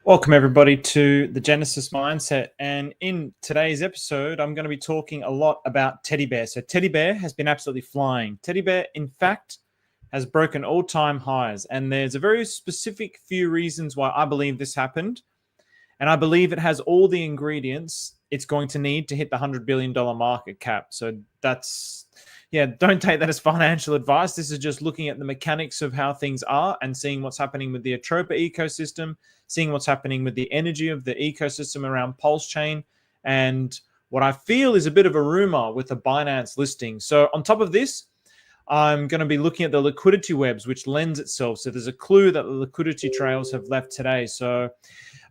Welcome everybody to the Genesis Mindset, and in today's episode I'm going to be talking a lot about Teddybear. So Teddybear has been absolutely flying. Teddybear in fact has broken all-time highs, and there's a very specific few reasons why I believe this happened, and I believe it has all the ingredients it's going to need to hit the $100 billion market cap. So that's, yeah, don't take that as financial advice. This is just looking at the mechanics of how things are and seeing what's happening with the Atropa ecosystem, seeing what's happening with the energy of the ecosystem around Pulse Chain, and what I feel is a bit of a rumor with the Binance listing. So on top of this, I'm going to be looking at the liquidity webs, which lends itself. So there's a clue that the liquidity trails have left today. So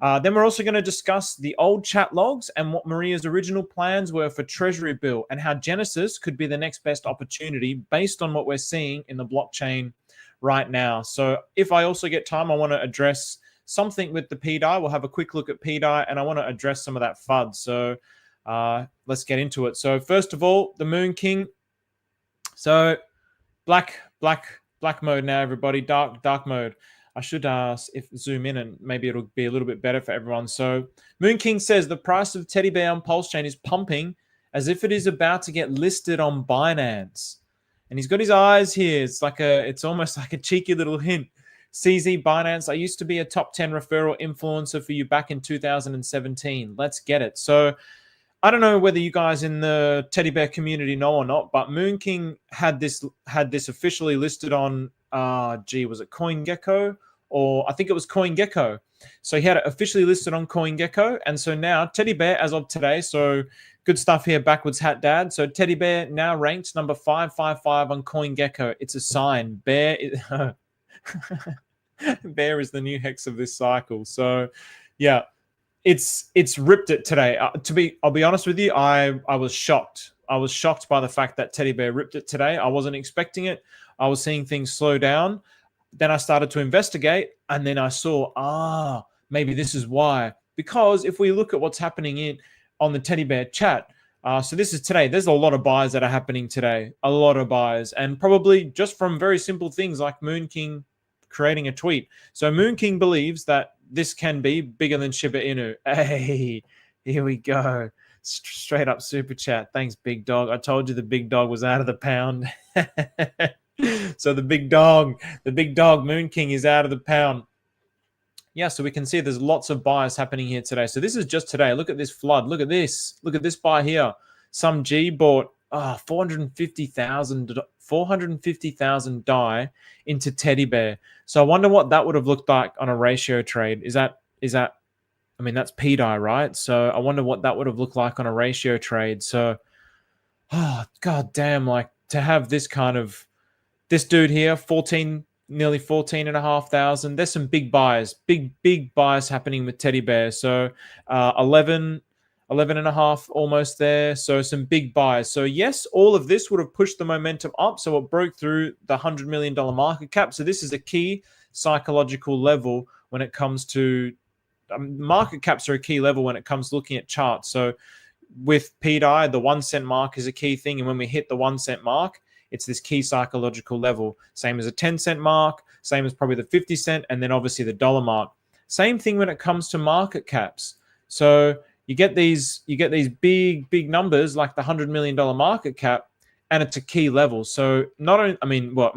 then we're also going to discuss the old chat logs and what Maria's original plans were for Treasury Bill and how Genesis could be the next best opportunity based on what we're seeing in the blockchain right now. So if I also get time, I want to address something with the pDAI. We'll have a quick look at pDAI, and I want to address some of that FUD. So let's get into it. So first of all, the Moon King. So black mode now, everybody. Dark mode. I should zoom in and maybe it'll be a little bit better for everyone. So Moon King says the price of Teddybear on Pulse Chain is pumping as if it is about to get listed on Binance. And he's got his eyes here. It's almost like a cheeky little hint. CZ Binance, I used to be a top 10 referral influencer for you back in 2017. Let's get it. So I don't know whether you guys in the Teddybear community know or not, but Moon King had this officially listed on, was it CoinGecko? Or I think it was CoinGecko. So he had it officially listed on CoinGecko. And so now Teddybear, as of today, so good stuff here, backwards hat dad. So Teddybear now ranked number 555 on CoinGecko. It's a sign. Bear is the new hex of this cycle. So yeah. It's ripped it today. I'll be honest with you, I was shocked. I was shocked by the fact that Teddybear ripped it today. I wasn't expecting it. I was seeing things slow down. Then I started to investigate, and then I saw, maybe this is why. Because if we look at what's happening on the Teddybear chat, so this is today. There's a lot of buys that are happening today. A lot of buys, and probably just from very simple things like Moon King creating a tweet. So Moon King believes that this can be bigger than Shiba Inu. Hey, here we go. Straight up super chat. Thanks, big dog. I told you the big dog was out of the pound. So the big dog, Moon King, is out of the pound. Yeah, so we can see there's lots of buys happening here today. So this is just today. Look at this flood. Look at this. Look at this buy here. Some G bought 450,000 DAI into Teddybear. So I wonder what that would have looked like on a ratio trade. Is that I mean, that's pDAI, right? So I wonder what that would have looked like on a ratio trade. So god damn, like to have this dude here, nearly 14,500. There's some big buys, big buys happening with Teddybear. So 11 and a half almost there. So some big buys. So yes, all of this would have pushed the momentum up. So it broke through the $100 million market cap. So this is a key psychological level when it comes to market caps are a key level when it comes to looking at charts. So with pDAI, the 1 cent mark is a key thing. And when we hit the 1 cent mark, it's this key psychological level. Same as a 10 cent mark, same as probably the 50 cent, and then obviously the dollar mark. Same thing when it comes to market caps. So you get these big numbers like the $100 million market cap, and it's a key level. So not only,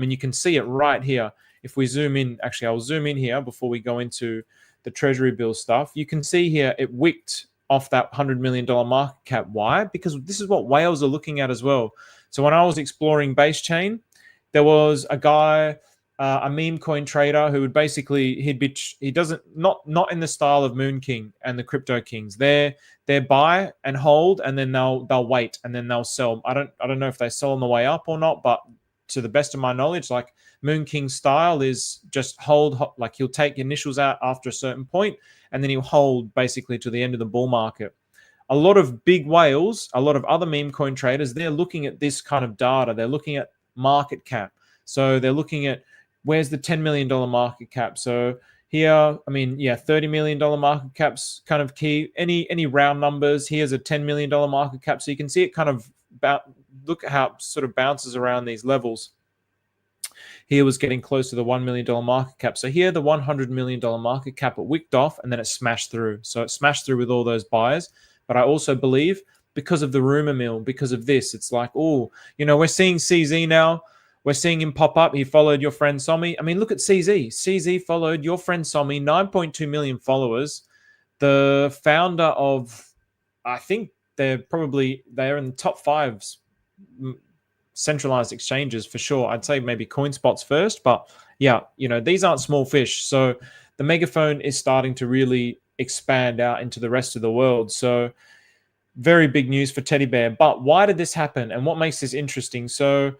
you can see it right here. If we zoom in, actually, I'll zoom in here before we go into the Treasury Bill stuff. You can see here it wicked off that $100 million market cap. Why? Because this is what whales are looking at as well. So when I was exploring base chain, there was a guy, a meme coin trader who would basically, he doesn't, not in the style of Moon King and the crypto kings. They're buy and hold, and then they'll wait, and then they'll sell. I don't know if they sell on the way up or not, but to the best of my knowledge, like Moon King's style is just hold, like he'll take initials out after a certain point, and then he'll hold basically to the end of the bull market. A lot of big whales, a lot of other meme coin traders, they're looking at this kind of data. They're looking at market cap. So they're looking at where's the $10 million market cap. So here, $30 million market cap's kind of key. Any round numbers, here's a $10 million market cap. So you can see it kind of look at how it sort of bounces around these levels. Here was getting close to the $1 million market cap. So here, the $100 million market cap, it wicked off and then it smashed through. So it smashed through with all those buyers. But I also believe because of the rumor mill, because of this, it's like, oh, we're seeing CZ now. We're seeing him pop up. He followed your friend Somi. I mean, look at CZ. CZ followed your friend Somi, 9.2 million followers. The founder of, I think they're in the top 5 centralized exchanges for sure. I'd say maybe CoinSpot's first, but yeah, these aren't small fish. So the megaphone is starting to really expand out into the rest of the world. So very big news for Teddybear. But why did this happen? And what makes this interesting? So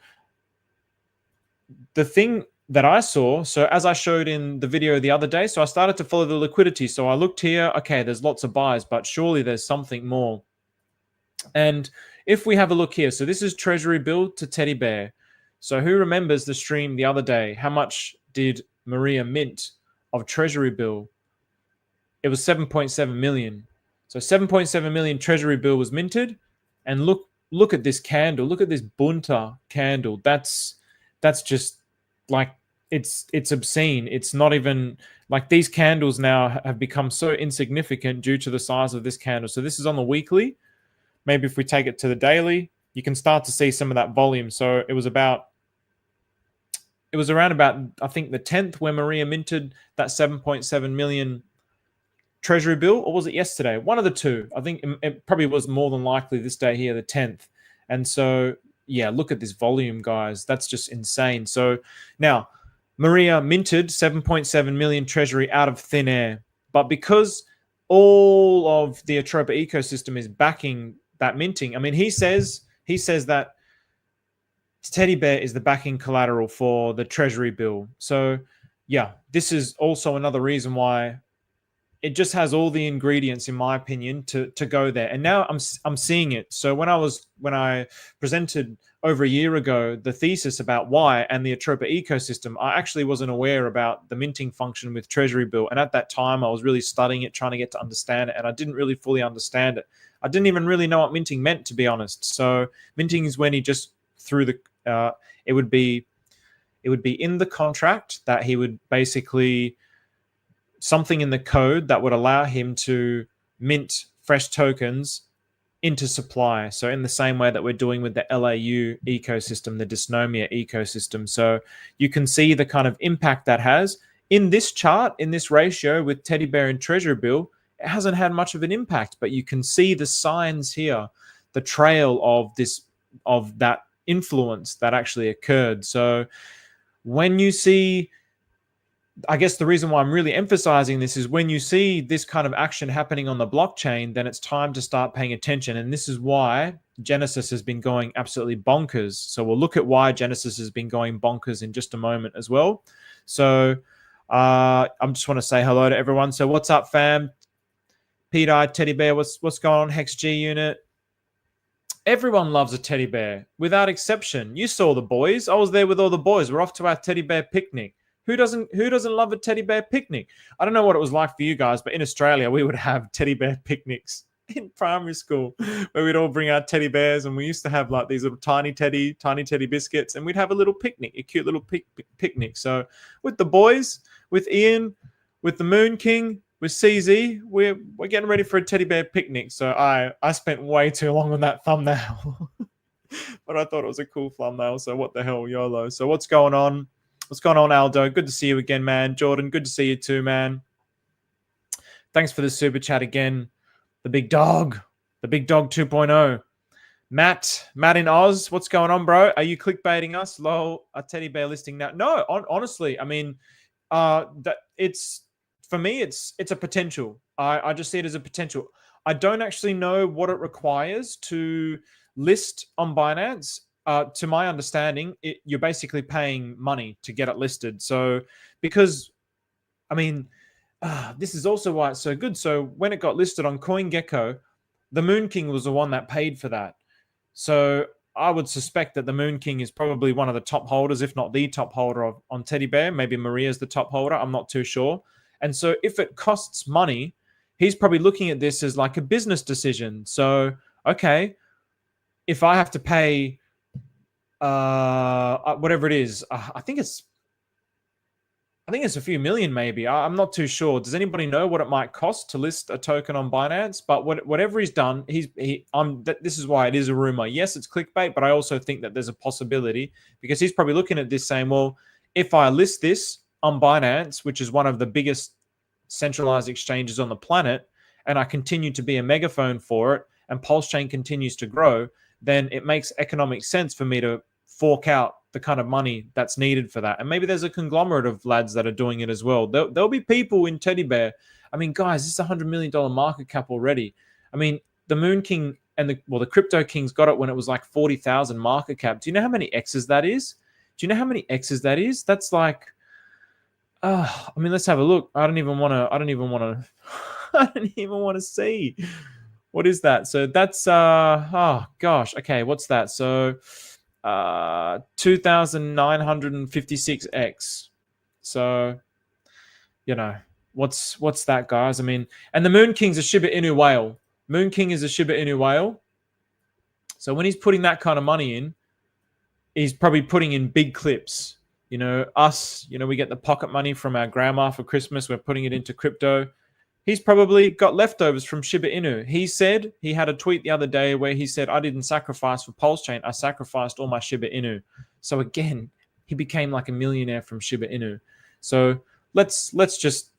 the thing that I saw, so as I showed in the video the other day, so I started to follow the liquidity. So I looked here, okay, there's lots of buys, but surely there's something more. And if we have a look here, so this is Treasury Bill to Teddybear. So who remembers the stream the other day? How much did Maria mint of Treasury Bill? It was 7.7 million. So 7.7 million Treasury Bill was minted. And look at this candle. Look at this bunta candle. That's just like, it's obscene. It's not even like, these candles now have become so insignificant due to the size of this candle. So this is on the weekly. Maybe if we take it to the daily, you can start to see some of that volume. So it was around about, I think, the 10th where Maria minted that 7.7 million Treasury Bill, or was it yesterday? One of the two. I think it probably was more than likely this day here, the 10th. And so, yeah, look at this volume, guys. That's just insane. So now, Maria minted 7.7 million Treasury out of thin air. But because all of the Atropa ecosystem is backing that minting, I mean, he says that Teddybear is the backing collateral for the Treasury Bill. So, yeah, this is also another reason why it just has all the ingredients, in my opinion, to go there. And now I'm seeing it. So when I presented over a year ago the thesis about why and the Atropa ecosystem, I actually wasn't aware about the minting function with Treasury Bill. And at that time, I was really studying it, trying to get to understand it, and I didn't really fully understand it. I didn't even really know what minting meant, to be honest. So minting is when he just threw the it would be in the contract that he would basically, something in the code that would allow him to mint fresh tokens into supply. So in the same way that we're doing with the LAU ecosystem, the Dysnomia ecosystem. So you can see the kind of impact that has. In this chart, in this ratio with Teddybear and Treasury Bill, it hasn't had much of an impact, but you can see the signs here, the trail of that influence that actually occurred. So when you see, I guess the reason why I'm really emphasizing this is when you see this kind of action happening on the blockchain, then it's time to start paying attention. And this is why Genesis has been going absolutely bonkers. So we'll look at why Genesis has been going bonkers in just a moment as well. So I just want to say hello to everyone. So what's up, fam? pDAI, Teddybear, what's going on? Hex G unit. Everyone loves a teddy bear, without exception. You saw the boys. I was there with all the boys. We're off to our teddy bear picnic. Who doesn't love a teddy bear picnic? I don't know what it was like for you guys, but in Australia, we would have teddy bear picnics in primary school where we'd all bring our teddy bears, and we used to have like these little tiny teddy biscuits, and we'd have a little picnic, a cute little picnic. So with the boys, with Ian, with the Moon King, with CZ, we're getting ready for a teddy bear picnic. So I spent way too long on that thumbnail, but I thought it was a cool thumbnail. So what the hell, YOLO. So what's going on? What's going on, Aldo? Good to see you again, man. Jordan, good to see you too, man. Thanks for the super chat again. The big dog 2.0. Matt in Oz, what's going on, bro? Are you clickbaiting us? Lol, a teddy bear listing now. No, honestly, I mean, that it's, for me, it's a potential. I just see it as a potential. I don't actually know what it requires to list on Binance. To my understanding, you're basically paying money to get it listed. So because, I mean, this is also why it's so good. So when it got listed on CoinGecko, the Moon King was the one that paid for that. So I would suspect that the Moon King is probably one of the top holders, if not the top holder on Teddybear. Maybe Maria's the top holder. I'm not too sure. And so if it costs money, he's probably looking at this as like a business decision. So, okay, if I have to pay whatever it is, I think it's I think it's a few million, maybe. I'm not too sure. Does anybody know what it might cost to list a token on Binance? But whatever he's done, this is why it is a rumor. Yes, it's clickbait, but I also think that there's a possibility because he's probably looking at this saying, well, if I list this on Binance, which is one of the biggest centralized exchanges on the planet, and I continue to be a megaphone for it, and Pulse Chain continues to grow, then it makes economic sense for me to fork out the kind of money that's needed for that. And maybe there's a conglomerate of lads that are doing it as well. There'll be people in Teddybear. I mean, guys, this is $100 million market cap already. I mean, the Moon King and the Crypto Kings got it when it was like 40,000 market cap. Do you know how many X's that is? Do you know how many X's that is? That's like, I mean, let's have a look. I don't even want to see. What is that? So that's, oh gosh. Okay. What's that? So, 2,956x. So, what's that, guys? I mean, and the Moon King's a Shiba Inu whale. Moon King is a Shiba Inu whale. So when he's putting that kind of money in, he's probably putting in big clips. Us, we get the pocket money from our grandma for Christmas. We're putting it into crypto. He's probably got leftovers from Shiba Inu. He said, he had a tweet the other day where he said, I didn't sacrifice for Pulse Chain. I sacrificed all my Shiba Inu. So again, he became like a millionaire from Shiba Inu. So let's just,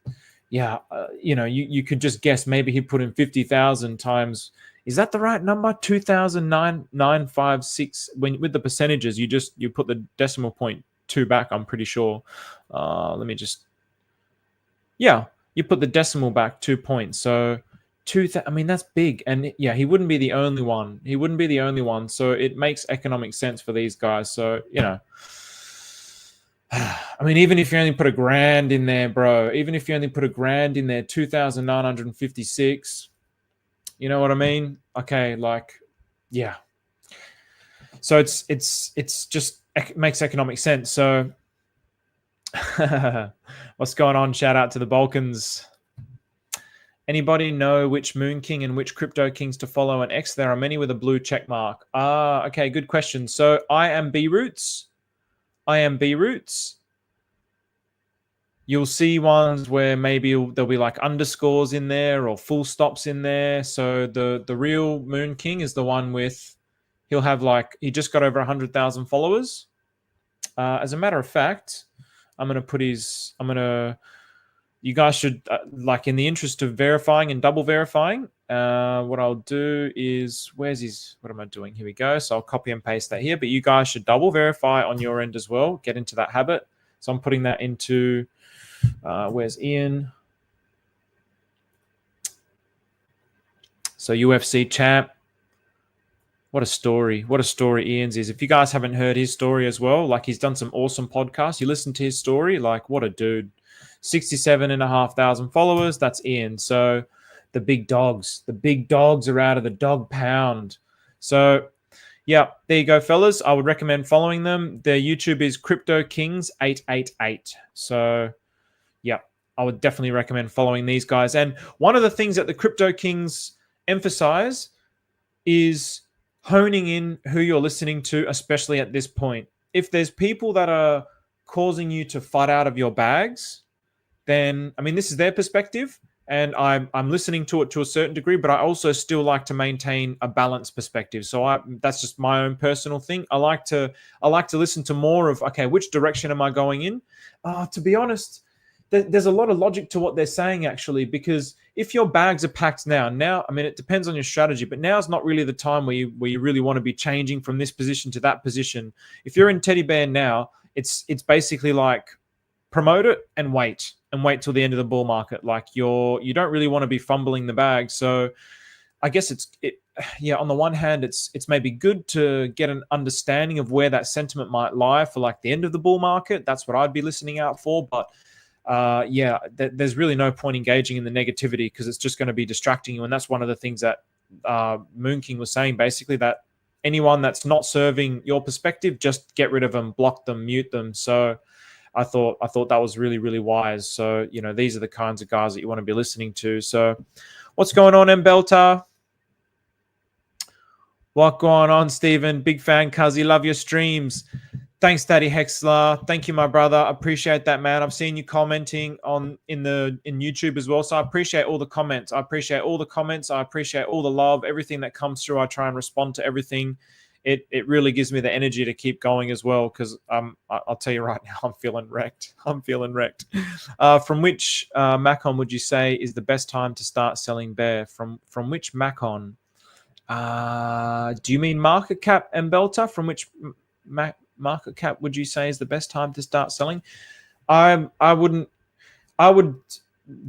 you could just guess maybe he put in 50,000 times. Is that the right number? 2,956. With the percentages, you put the decimal point 2 back, I'm pretty sure. Let me just, you put the decimal back 2 points. So I mean, that's big. And yeah, he wouldn't be the only one. So it makes economic sense for these guys. So, I mean, even if you only put $1,000 in there, bro, 2,956, you know what I mean? Okay. Like, yeah. So it's just, it makes economic sense. So, what's going on? Shout out to the Balkans. Anybody know which Moon King and which Crypto Kings to follow on X? There are many with a blue check mark. Okay, good question. So I am B Roots. You'll see ones where maybe there'll be like underscores in there or full stops in there. So the real Moon King is the one with, he just got over 100,000 followers. As a matter of fact, you guys should, in the interest of verifying and double verifying, what I'll do is, what am I doing? Here we go. So I'll copy and paste that here, but you guys should double verify on your end as well. Get into that habit. So I'm putting that into, where's Ian? So UFC champ. What a story Ian's is. If you guys haven't heard his story as well, he's done some awesome podcasts. You listen to his story, what a dude. 67,500 followers. That's Ian. So the big dogs are out of the dog pound. So yeah, there you go, fellas. I would recommend following them. Their YouTube is Crypto Kings 888. So yeah, I would definitely recommend following these guys. And one of the things that the Crypto Kings emphasize is honing in who you're listening to, especially at this point. If there's people that are causing you to FUD out of your bags, then, I mean, this is their perspective, and I'm listening to it to a certain degree, but I also still like to maintain a balanced perspective. So that's just my own personal thing. I like to listen to more of, okay, which direction am I going in? To be honest, there's a lot of logic to what they're saying, actually, because if your bags are packed now, I mean, it depends on your strategy, but now is not really the time where you really want to be changing from this position to that position. If you're in Teddybear now, it's basically like promote it and wait till the end of the bull market. You don't really want to be fumbling the bag. So I guess on the one hand, it's maybe good to get an understanding of where that sentiment might lie for the end of the bull market. That's what I'd be listening out for. But there's really no point engaging in the negativity because it's just going to be distracting you. And that's one of the things that Moon King was saying, basically, that anyone that's not serving your perspective, just get rid of them, block them, mute them. So I thought that was really, really wise. So, these are the kinds of guys that you want to be listening to. So what's going on, Mbelta? What going on, Stephen? Big fan, Cuzzy. Love your streams. Thanks, Daddy Hexler. Thank you, my brother. I appreciate that, man. I've seen you commenting in YouTube as well. So I appreciate all the comments. I appreciate all the love, everything that comes through. I try and respond to everything. It really gives me the energy to keep going as well, because I'll tell you right now, I'm feeling wrecked. From which Macon would you say is the best time to start selling bear? From which Macon? Do you mean market cap and Belter? From which market cap would you say is the best time to start selling? The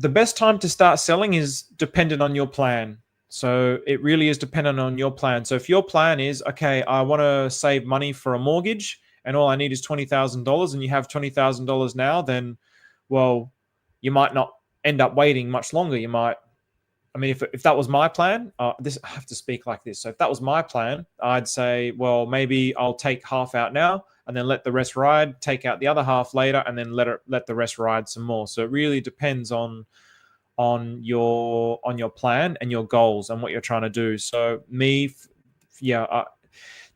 best time to start selling is dependent on your plan. So it really is dependent on your plan. So if your plan is, okay, I want to save money for a mortgage and all I need is $20,000 and you have $20,000 now, then, well, you might not end up waiting much longer. You might, I mean, if that was my plan, I have to speak like this. So if that was my plan, I'd say, well, maybe I'll take half out now and then let the rest ride, take out the other half later, and then let the rest ride some more. So it really depends on your plan and your goals and what you're trying to do. So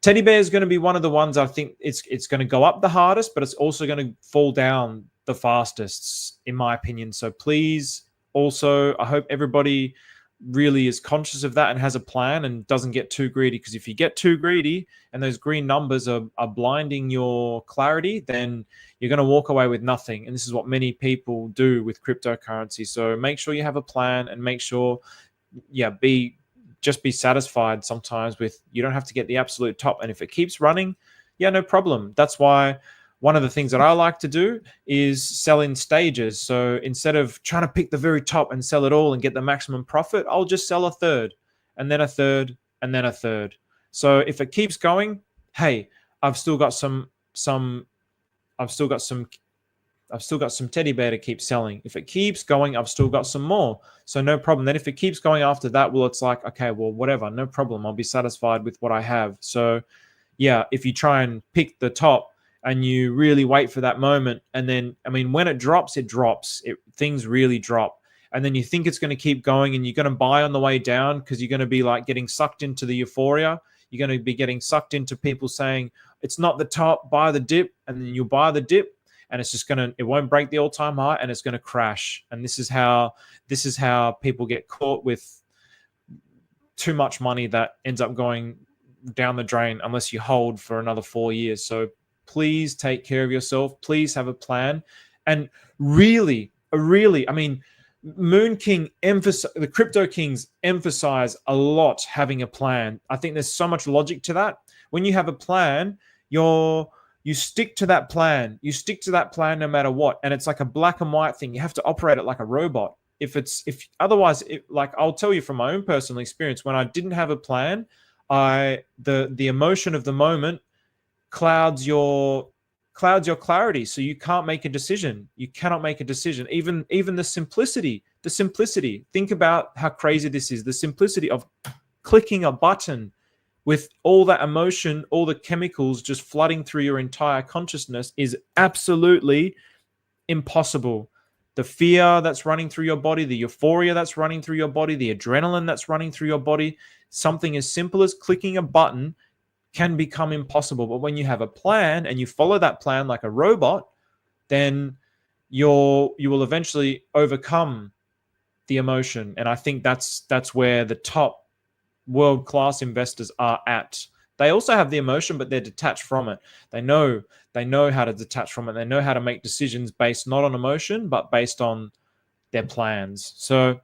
Teddy Bear is going to be one of the ones I think it's going to go up the hardest, but it's also going to fall down the fastest, in my opinion. So please, also, I hope everybody really is conscious of that and has a plan and doesn't get too greedy, because if you get too greedy and those green numbers are blinding your clarity, then you're going to walk away with nothing. And this is what many people do with cryptocurrency. So make sure you have a plan and make sure, just be satisfied sometimes with, you don't have to get the absolute top. And if it keeps running, no problem. That's why one of the things that I like to do is sell in stages. So instead of trying to pick the very top and sell it all and get the maximum profit, I'll just sell a third and then a third and then a third. So if it keeps going, hey, I've still got some Teddy Bear to keep selling. If it keeps going, I've still got some more. So no problem. Then if it keeps going after that, well, it's like, okay, well, whatever, no problem. I'll be satisfied with what I have. So yeah, if you try and pick the top and you really wait for that moment, and then, I mean, when it drops, things really drop. And then you think it's going to keep going and you're going to buy on the way down because you're going to be like getting sucked into the euphoria. You're going to be getting sucked into people saying, it's not the top, buy the dip. And then you buy the dip and it's just it won't break the all-time high and it's going to crash. And this is how people get caught with too much money that ends up going down the drain unless you hold for another 4 years. So please take care of yourself. Please have a plan. And really, I mean, the Crypto Kings emphasize a lot having a plan. I think there's so much logic to that. When you have a plan, you stick to that plan. You stick to that plan no matter what. And it's like a black and white thing. You have to operate it like a robot. Otherwise, like I'll tell you from my own personal experience, when I didn't have a plan, the emotion of the moment clouds your clarity, so you can't make a decision. You cannot make a decision. Even the simplicity. Think about how crazy this is. The simplicity of clicking a button with all that emotion, all the chemicals just flooding through your entire consciousness is absolutely impossible. The fear that's running through your body, the euphoria that's running through your body, the adrenaline that's running through your body, something as simple as clicking a button can become impossible. But when you have a plan and you follow that plan like a robot, then you will eventually overcome the emotion. And I think that's where the top world-class investors are at. They also have the emotion, but they're detached from it. They know how to detach from it. They know how to make decisions based not on emotion, but based on their plans. So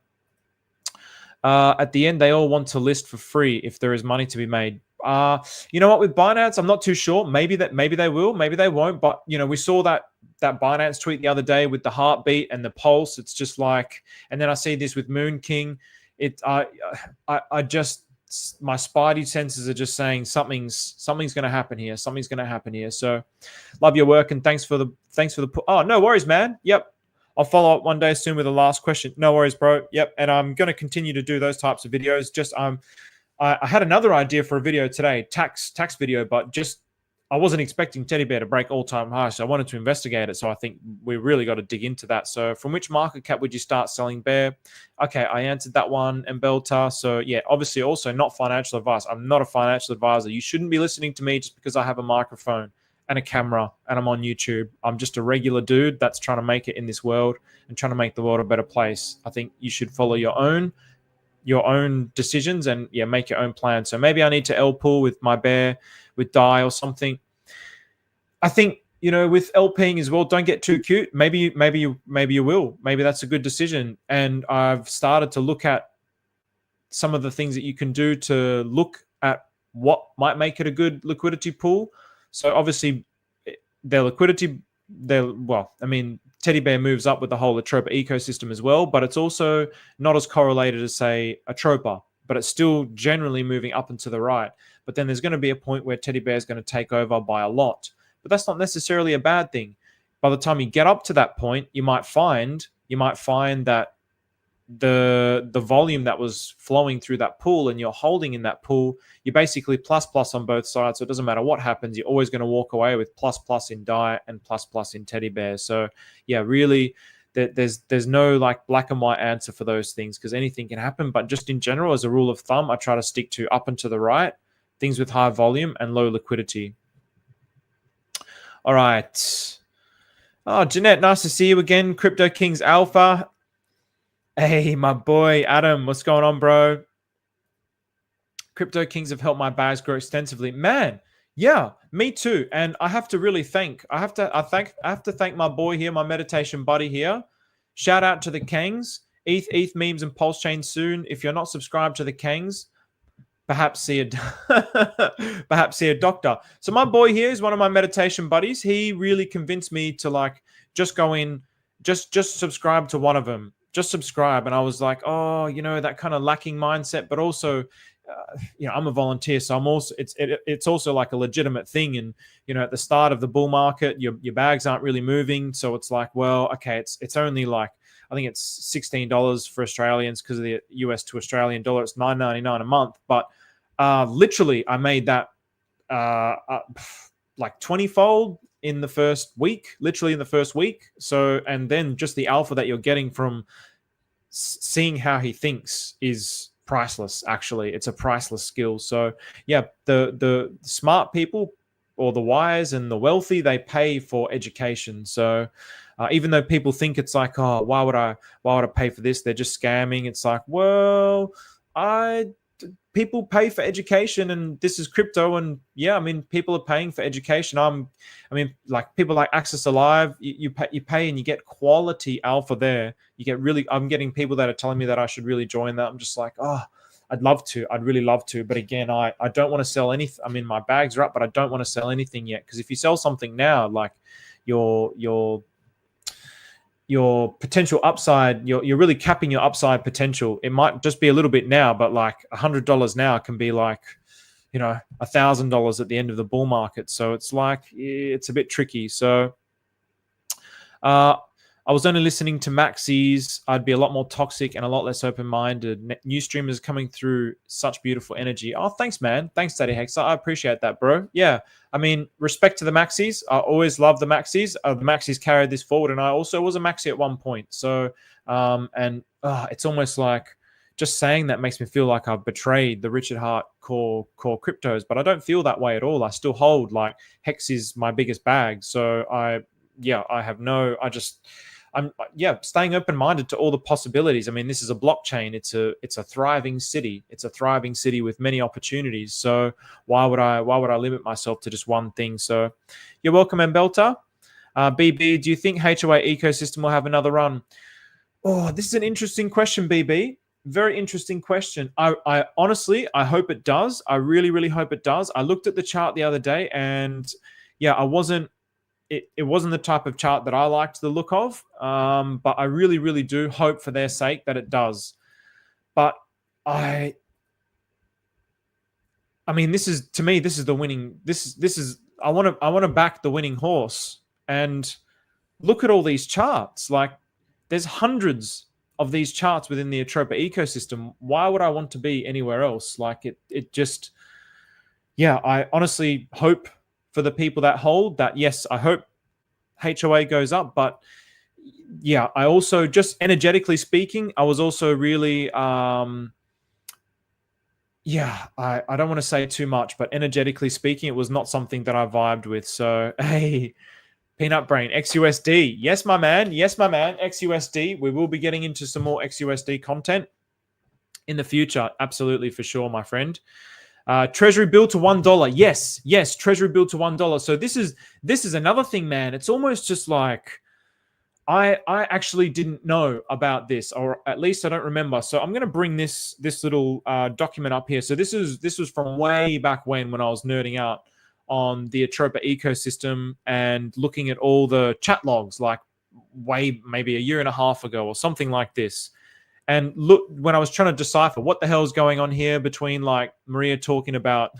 at the end, they all want to list for free if there is money to be made. You know what, with Binance, I'm not too sure. Maybe they will, maybe they won't. But we saw that Binance tweet the other day with the heartbeat and the pulse. It's just like, and then I see this with Moon King. My spidey senses are just saying something's going to happen here. Something's going to happen here. So, love your work and thanks for the. Oh, no worries, man. Yep. I'll follow up one day soon with the last question. No worries, bro. Yep. And I'm going to continue to do those types of videos. Just I had another idea for a video today, tax video, but I wasn't expecting Teddy Bear to break all-time highs, so I wanted to investigate it. So I think we really got to dig into that. So from which market cap would you start selling Bear? Okay, I answered that one, and Belta. So yeah, obviously also not financial advice. I'm not a financial advisor. You shouldn't be listening to me just because I have a microphone. and a camera, and I'm on YouTube. I'm just a regular dude that's trying to make it in this world and trying to make the world a better place. I think you should follow your own decisions and make your own plan. So maybe I need to L pull with my bear, with DAI or something. I think, with LPing as well, don't get too cute. Maybe you will. Maybe that's a good decision. And I've started to look at some of the things that you can do to look at what might make it a good liquidity pool. So obviously their liquidity, Teddybear moves up with the whole Atropa ecosystem as well, but it's also not as correlated as, say, Atropa, but it's still generally moving up and to the right. But then there's going to be a point where Teddybear is going to take over by a lot. But that's not necessarily a bad thing. By the time you get up to that point, you might find that the volume that was flowing through that pool and you're holding in that pool, you're basically plus on both sides. So it doesn't matter what happens, you're always going to walk away with plus in DAI and plus in Teddybear. So really, there's no like black and white answer for those things, because anything can happen. But just in general, as a rule of thumb, I try to stick to up and to the right, things with high volume and low liquidity. All right. Oh, Jeanette, nice to see you again. Crypto Kings Alpha. Hey, my boy, Adam, what's going on, bro? Crypto Kings have helped my bags grow extensively. Man, yeah, me too. And I have to really thank my boy here, my meditation buddy here. Shout out to the Kangs. ETH memes and pulse chain soon. If you're not subscribed to the Kangs, perhaps see a doctor. So my boy here is one of my meditation buddies. He really convinced me to just go in, just subscribe to one of them. Just subscribe. And I was like, oh, that kind of lacking mindset, but also, I'm a volunteer. So I'm also, it's also like a legitimate thing. And, at the start of the bull market, your bags aren't really moving. So it's like, well, okay, it's only like, I think it's $16 for Australians because of the US to Australian dollar. It's $9.99 a month. But literally, I made that like 20-fold in the first week, literally in the first week. So, and then just the alpha that you're getting from seeing how he thinks is priceless. Actually, it's a priceless skill. So the smart people, or the wise and the wealthy, they pay for education. So even though people think it's like, oh, why would I pay for this? They're just scamming. It's like, well, people pay for education, and this is crypto, and people are paying for education. People like Access Alive, you pay and you get quality alpha there. I'm getting people that are telling me that I should really join that. I'm just like, oh, I'd really love to. But again, I don't want to sell anything. My bags are up, but I don't want to sell anything yet. Because if you sell something now, like your potential upside, you're really capping your upside potential. It might just be a little bit now, but like $100 now can be like, $1,000 at the end of the bull market. So it's like, it's a bit tricky. So I was only listening to maxis. I'd be a lot more toxic and a lot less open-minded. New streamers coming through, such beautiful energy. Oh, thanks, man. Thanks, Daddy Hex. I appreciate that, bro. Yeah, respect to the maxis. I always love the maxis. The maxis carried this forward, and I also was a maxi at one point. So, it's almost like just saying that makes me feel like I've betrayed the Richard Hart core cryptos, but I don't feel that way at all. I still hold like Hex is my biggest bag. So I'm staying open-minded to all the possibilities. This is a blockchain. It's a thriving city. It's a thriving city with many opportunities. So why would I limit myself to just one thing? So you're welcome, Mbelta. BB, do you think HOA ecosystem will have another run? Oh, this is an interesting question, BB. Very interesting question. I honestly, I hope it does. I really, really hope it does. I looked at the chart the other day, and it wasn't the type of chart that I liked the look of, but I really, really do hope for their sake that it does. But this is, to me, this is the winning. This is I want to back the winning horse. And look at all these charts. Like, there's hundreds of these charts within the Atropa ecosystem. Why would I want to be anywhere else? Like, it just, I honestly hope for the people that hold that. Yes, I hope HOA goes up, but I also, just energetically speaking, I was also really Yeah, I don't want to say too much, but energetically speaking, it was not something that I vibed with. So, hey, Peanut Brain, XUSD. Yes, my man. Yes, my man. XUSD. We will be getting into some more XUSD content in the future. Absolutely, for sure, my friend. Treasury bill to $1. Yes, yes, Treasury bill to $1. So this is another thing, man. It's almost just like I actually didn't know about this, or at least I don't remember. So I'm going to bring this little document up here. So this was from way back when I was nerding out on the Atropa ecosystem and looking at all the chat logs, like way maybe a year and a half ago or something like this. And look, when I was trying to decipher what the hell is going on here between like Maria talking about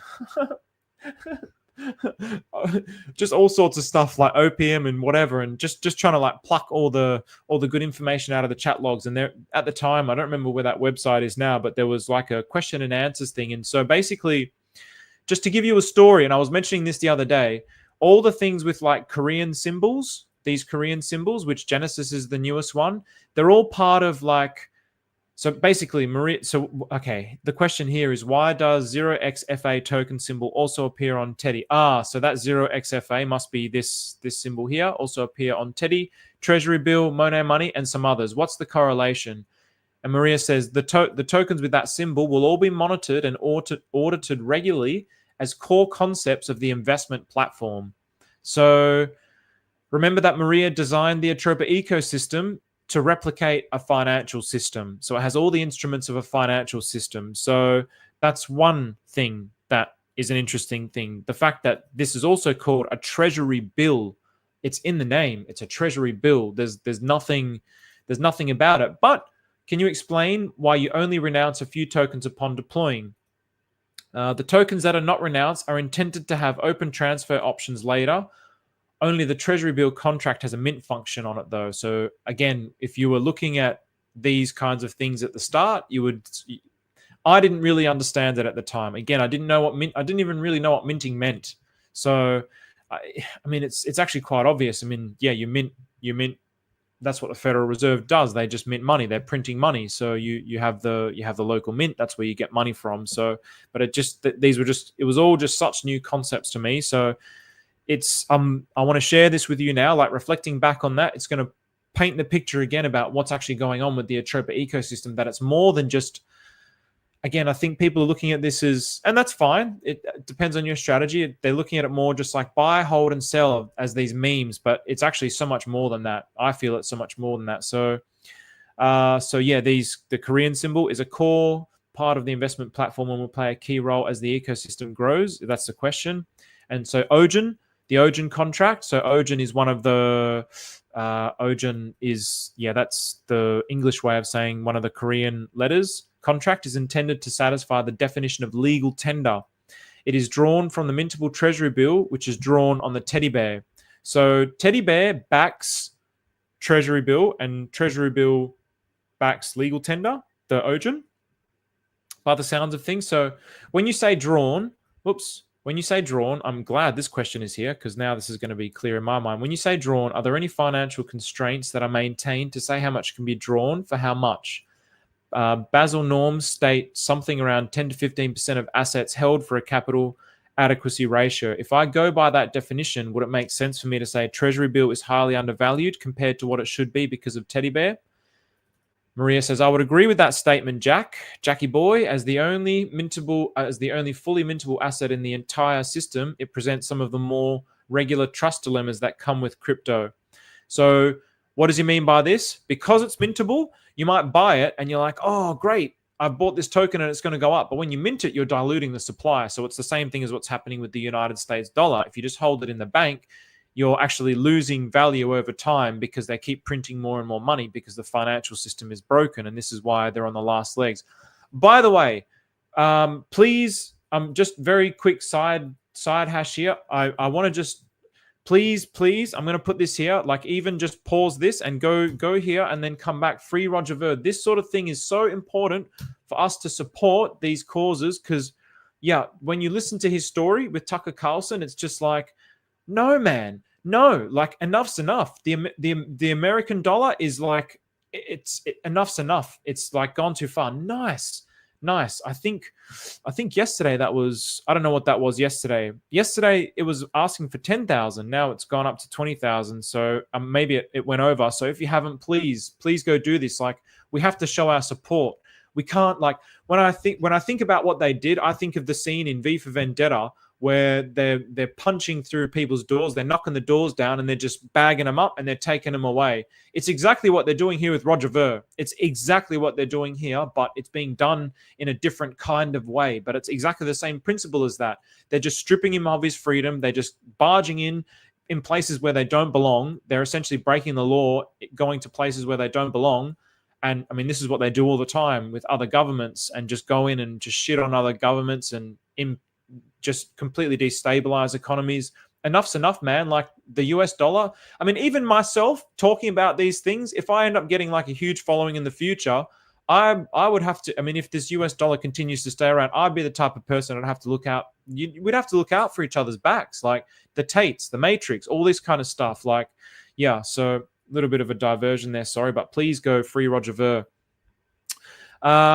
just all sorts of stuff like opium and whatever, and just trying to like pluck all the good information out of the chat logs. And there at the time, I don't remember where that website is now, but there was like a question and answers thing. And so basically, just to give you a story, and I was mentioning this the other day, all the things with like Korean symbols, these Korean symbols, which Genesis is the newest one, they're all part of like. So basically, Maria. So okay, the question here is why does 0xFA token symbol also appear on Teddy? So that 0xFA must be this symbol here. Also appear on Teddy, Treasury Bill, Monet Money, and some others. What's the correlation? And Maria says the tokens with that symbol will all be monitored and audited regularly as core concepts of the investment platform. So remember that Maria designed the Atropa ecosystem to replicate a financial system. So it has all the instruments of a financial system. So that's one thing that is an interesting thing. The fact that this is also called a treasury bill. It's in the name. It's a treasury bill. There's nothing about it. But can you explain why you only renounce a few tokens upon deploying? The tokens that are not renounced are intended to have open transfer options later. Only the Treasury Bill contract has a mint function on it, though. So again, if you were looking at these kinds of things at the start, you would. I didn't really understand it at the time. Again, I didn't know what mint. I didn't even really know what minting meant. So, I mean, it's actually quite obvious. I mean, yeah, you mint. That's what the Federal Reserve does. They just mint money. They're printing money. So you have the local mint. That's where you get money from. So, but it was all just such new concepts to me. So it's I want to share this with you now, like reflecting back on that. It's going to paint the picture again about what's actually going on with the Atropa ecosystem, that it's more than just, again, I think people are looking at this as, and that's fine, it depends on your strategy. They're looking at it more just like buy, hold, and sell as these memes, but it's actually so much more than that. I feel it's so much more than that. So yeah, the Korean symbol is a core part of the investment platform and will play a key role as the ecosystem grows. That's the question. And so Ojin, the Ojin contract. So Ojin is one of the Ojin is, yeah, that's the English way of saying one of the Korean letters. Contract is intended to satisfy the definition of legal tender. It is drawn from the mintable Treasury Bill, which is drawn on the Teddybear. So Teddybear backs Treasury Bill, and Treasury Bill backs legal tender, the Ojin, by the sounds of things. So when you say drawn, when you say drawn, I'm glad this question is here because now this is going to be clear in my mind. When you say drawn, are there any financial constraints that are maintained to say how much can be drawn for how much? Basel norms state something around 10 to 15% of assets held for a capital adequacy ratio. If I go by that definition, would it make sense for me to say Treasury Bill is highly undervalued compared to what it should be because of Teddybear? Maria says, I would agree with that statement, Jackie boy. As the only fully mintable asset in the entire system, it presents some of the more regular trust dilemmas that come with crypto. So what does he mean by this? Because it's mintable, you might buy it and you're like, oh, great, I bought this token and it's going to go up. But when you mint it, you're diluting the supply. So it's the same thing as what's happening with the United States dollar. If you just hold it in the bank, you're actually losing value over time because they keep printing more and more money because the financial system is broken. And this is why they're on the last legs. By the way, please, just very quick side hash here. I want to just, please, I'm going to put this here, like even just pause this and go here and then come back. Free Roger Ver. This sort of thing is so important for us to support these causes because, yeah, when you listen to his story with Tucker Carlson, it's just like, no, man, no, like enough's enough. The American dollar is like, enough's enough. It's like gone too far. Nice. Nice. I think yesterday that was, I don't know what that was yesterday. Yesterday it was asking for 10,000. Now it's gone up to 20,000. So maybe it went over. So if you haven't, please go do this. Like, we have to show our support. We can't, like, when I think about what they did, I think of the scene in V for Vendetta where they're punching through people's doors, they're knocking the doors down, and they're just bagging them up and they're taking them away. It's exactly what they're doing here with Roger Ver. It's exactly what they're doing here, but it's being done in a different kind of way. But it's exactly the same principle as that. They're just stripping him of his freedom. They're just barging in places where they don't belong. They're essentially breaking the law, going to places where they don't belong. And I mean, this is what they do all the time with other governments, and just go in and just shit on other governments and just completely destabilize economies. Enough's enough, man. Like the US dollar. I mean, even myself talking about these things, if I end up getting like a huge following in the future, I would have to, I mean, if this US dollar continues to stay around, I'd be the type of person I'd have to look out. We'd have to look out for each other's backs, like the Tates, the Matrix, all this kind of stuff. Like, yeah, so a little bit of a diversion there, sorry, but please go free Roger Ver.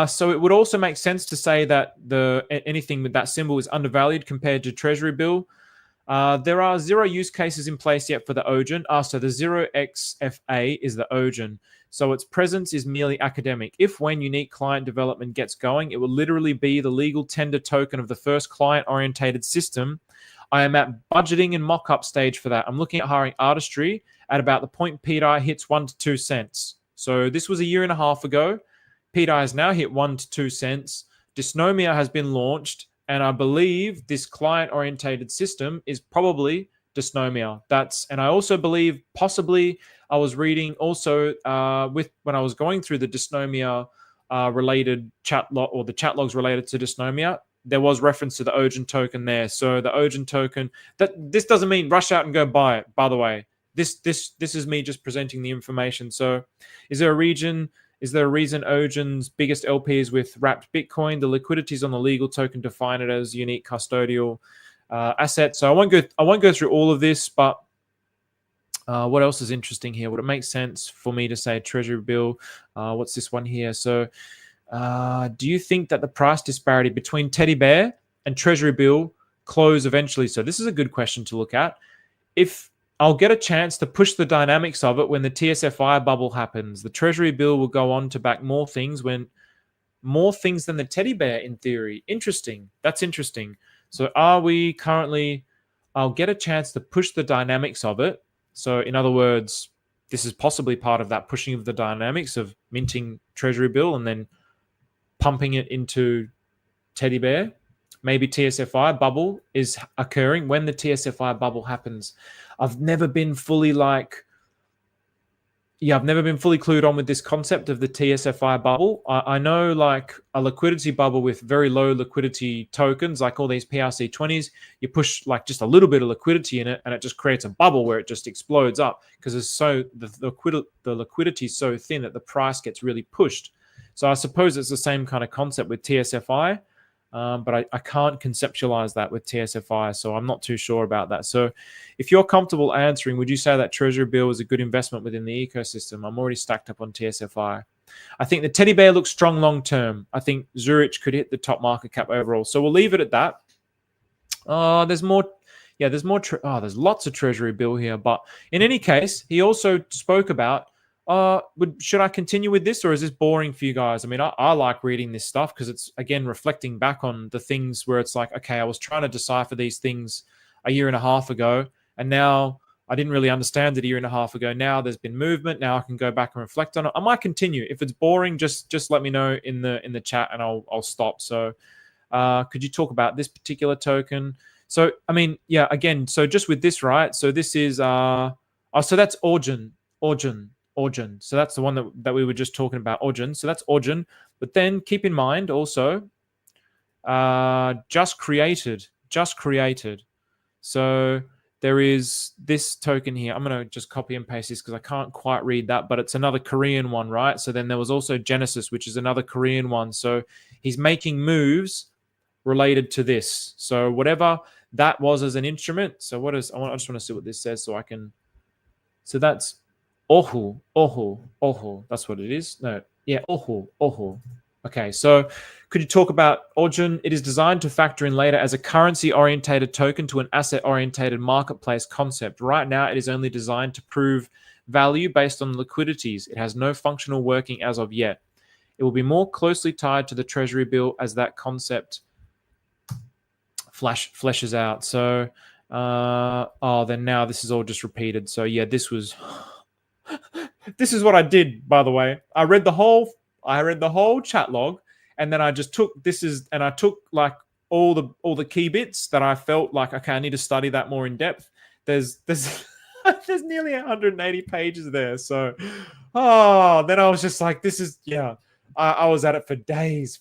So it would also make sense to say that anything with that symbol is undervalued compared to Treasury Bill. There are 0 use cases in place yet for the OGEN. So the 0xFA is the OGEN. So its presence is merely academic. If when unique client development gets going, it will literally be the legal tender token of the first client-orientated system. I am at budgeting and mock-up stage for that. I'm looking at hiring artistry at about the point pDAI hits 1 to 2 cents. So this was a year and a half ago. pDAI has now hit 1 to 2 cents. Dysnomia has been launched, and I believe this client-orientated system is probably Dysnomia. And I also believe possibly I was reading also when I was going through the Dysnomia related chat log, or the chat logs related to Dysnomia, there was reference to the OGEN token there. So the OGEN token, this doesn't mean rush out and go buy it, by the way. This is me just presenting the information. So is there a reason OGEN's biggest LP is with wrapped Bitcoin? The liquidity is on the legal token, define it as unique custodial asset. So I won't go through all of this, but what else is interesting here? Would it make sense for me to say Treasury Bill? What's this one here? So do you think that the price disparity between Teddybear and Treasury Bill close eventually? So this is a good question to look at. If I'll get a chance to push the dynamics of it when the tsfi bubble happens, the Treasury Bill will go on to back more things than the Teddybear in theory. Interesting. That's interesting. So I'll get a chance to push the dynamics of it. So in other words, this is possibly part of that pushing of the dynamics of minting Treasury Bill and then pumping it into Teddybear. Maybe tsfi bubble is occurring. When the tsfi bubble happens, I've never been fully clued on with this concept of the tsfi bubble. I know like a liquidity bubble with very low liquidity tokens, like all these PRC20s, you push like just a little bit of liquidity in it and it just creates a bubble where it just explodes up because the liquidity is so thin that the price gets really pushed. So I suppose it's the same kind of concept with tsfi. But I can't conceptualize that with tsfi, so I'm not too sure about that. So if you're comfortable answering, would you say that Treasury Bill is a good investment within the ecosystem? I'm already stacked up on tsfi. I think the Teddybear looks strong long term. I think Zurich could hit the top market cap overall. So we'll leave it at that. There's more. Yeah, there's more. There's lots of Treasury Bill here. But in any case, he also spoke about should I continue with this, or is this boring for you guys? I mean, I like reading this stuff because it's, again, reflecting back on the things where it's like, okay, I was trying to decipher these things a year and a half ago, and now I didn't really understand it a year and a half ago. Now there's been movement. Now I can go back and reflect on it. I might continue. If it's boring, just let me know in the chat and I'll stop. So could you talk about this particular token? So, I mean, yeah, again, so just with this, right? So this is, so that's OGEN. So that's the one that we were just talking about, OGEN. So that's OGEN. But then keep in mind also, just created. So there is this token here. I'm going to just copy and paste this because I can't quite read that, but it's another Korean one, right? So then there was also Genesis, which is another Korean one. So he's making moves related to this. So whatever that was as an instrument. So I just want to see what this says so I can. So that's Ohu. That's what it is. No, yeah, Ohu. Okay, so could you talk about Origin? It is designed to factor in later as a currency-orientated token to an asset-orientated marketplace concept. Right now, it is only designed to prove value based on liquidities. It has no functional working as of yet. It will be more closely tied to the Treasury Bill as that concept fleshes out. So, then now this is all just repeated. So yeah, this was this is what I did, by the way. I read the whole chat log, and then I just took I took like all the key bits that I felt like, okay, I need to study that more in depth. There's there's nearly 180 pages there. So then I was just like, this is I was at it for days,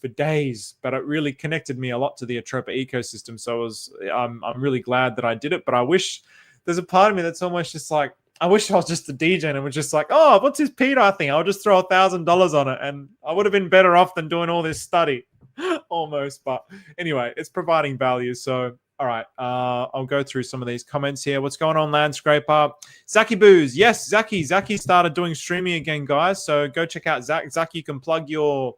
but it really connected me a lot to the Atropa ecosystem. So I'm really glad that I did it. But I wish there's a part of me that's almost just like, I wish I was just a DJ and was just like, oh, what's his pDAI thing? I'll just throw $1,000 on it, and I would have been better off than doing all this study, almost. But anyway, it's providing value. So, all right, I'll go through some of these comments here. What's going on, Landscraper? Zaki Booze, yes, Zaki started doing streaming again, guys. So go check out Zach. Zach, you can plug your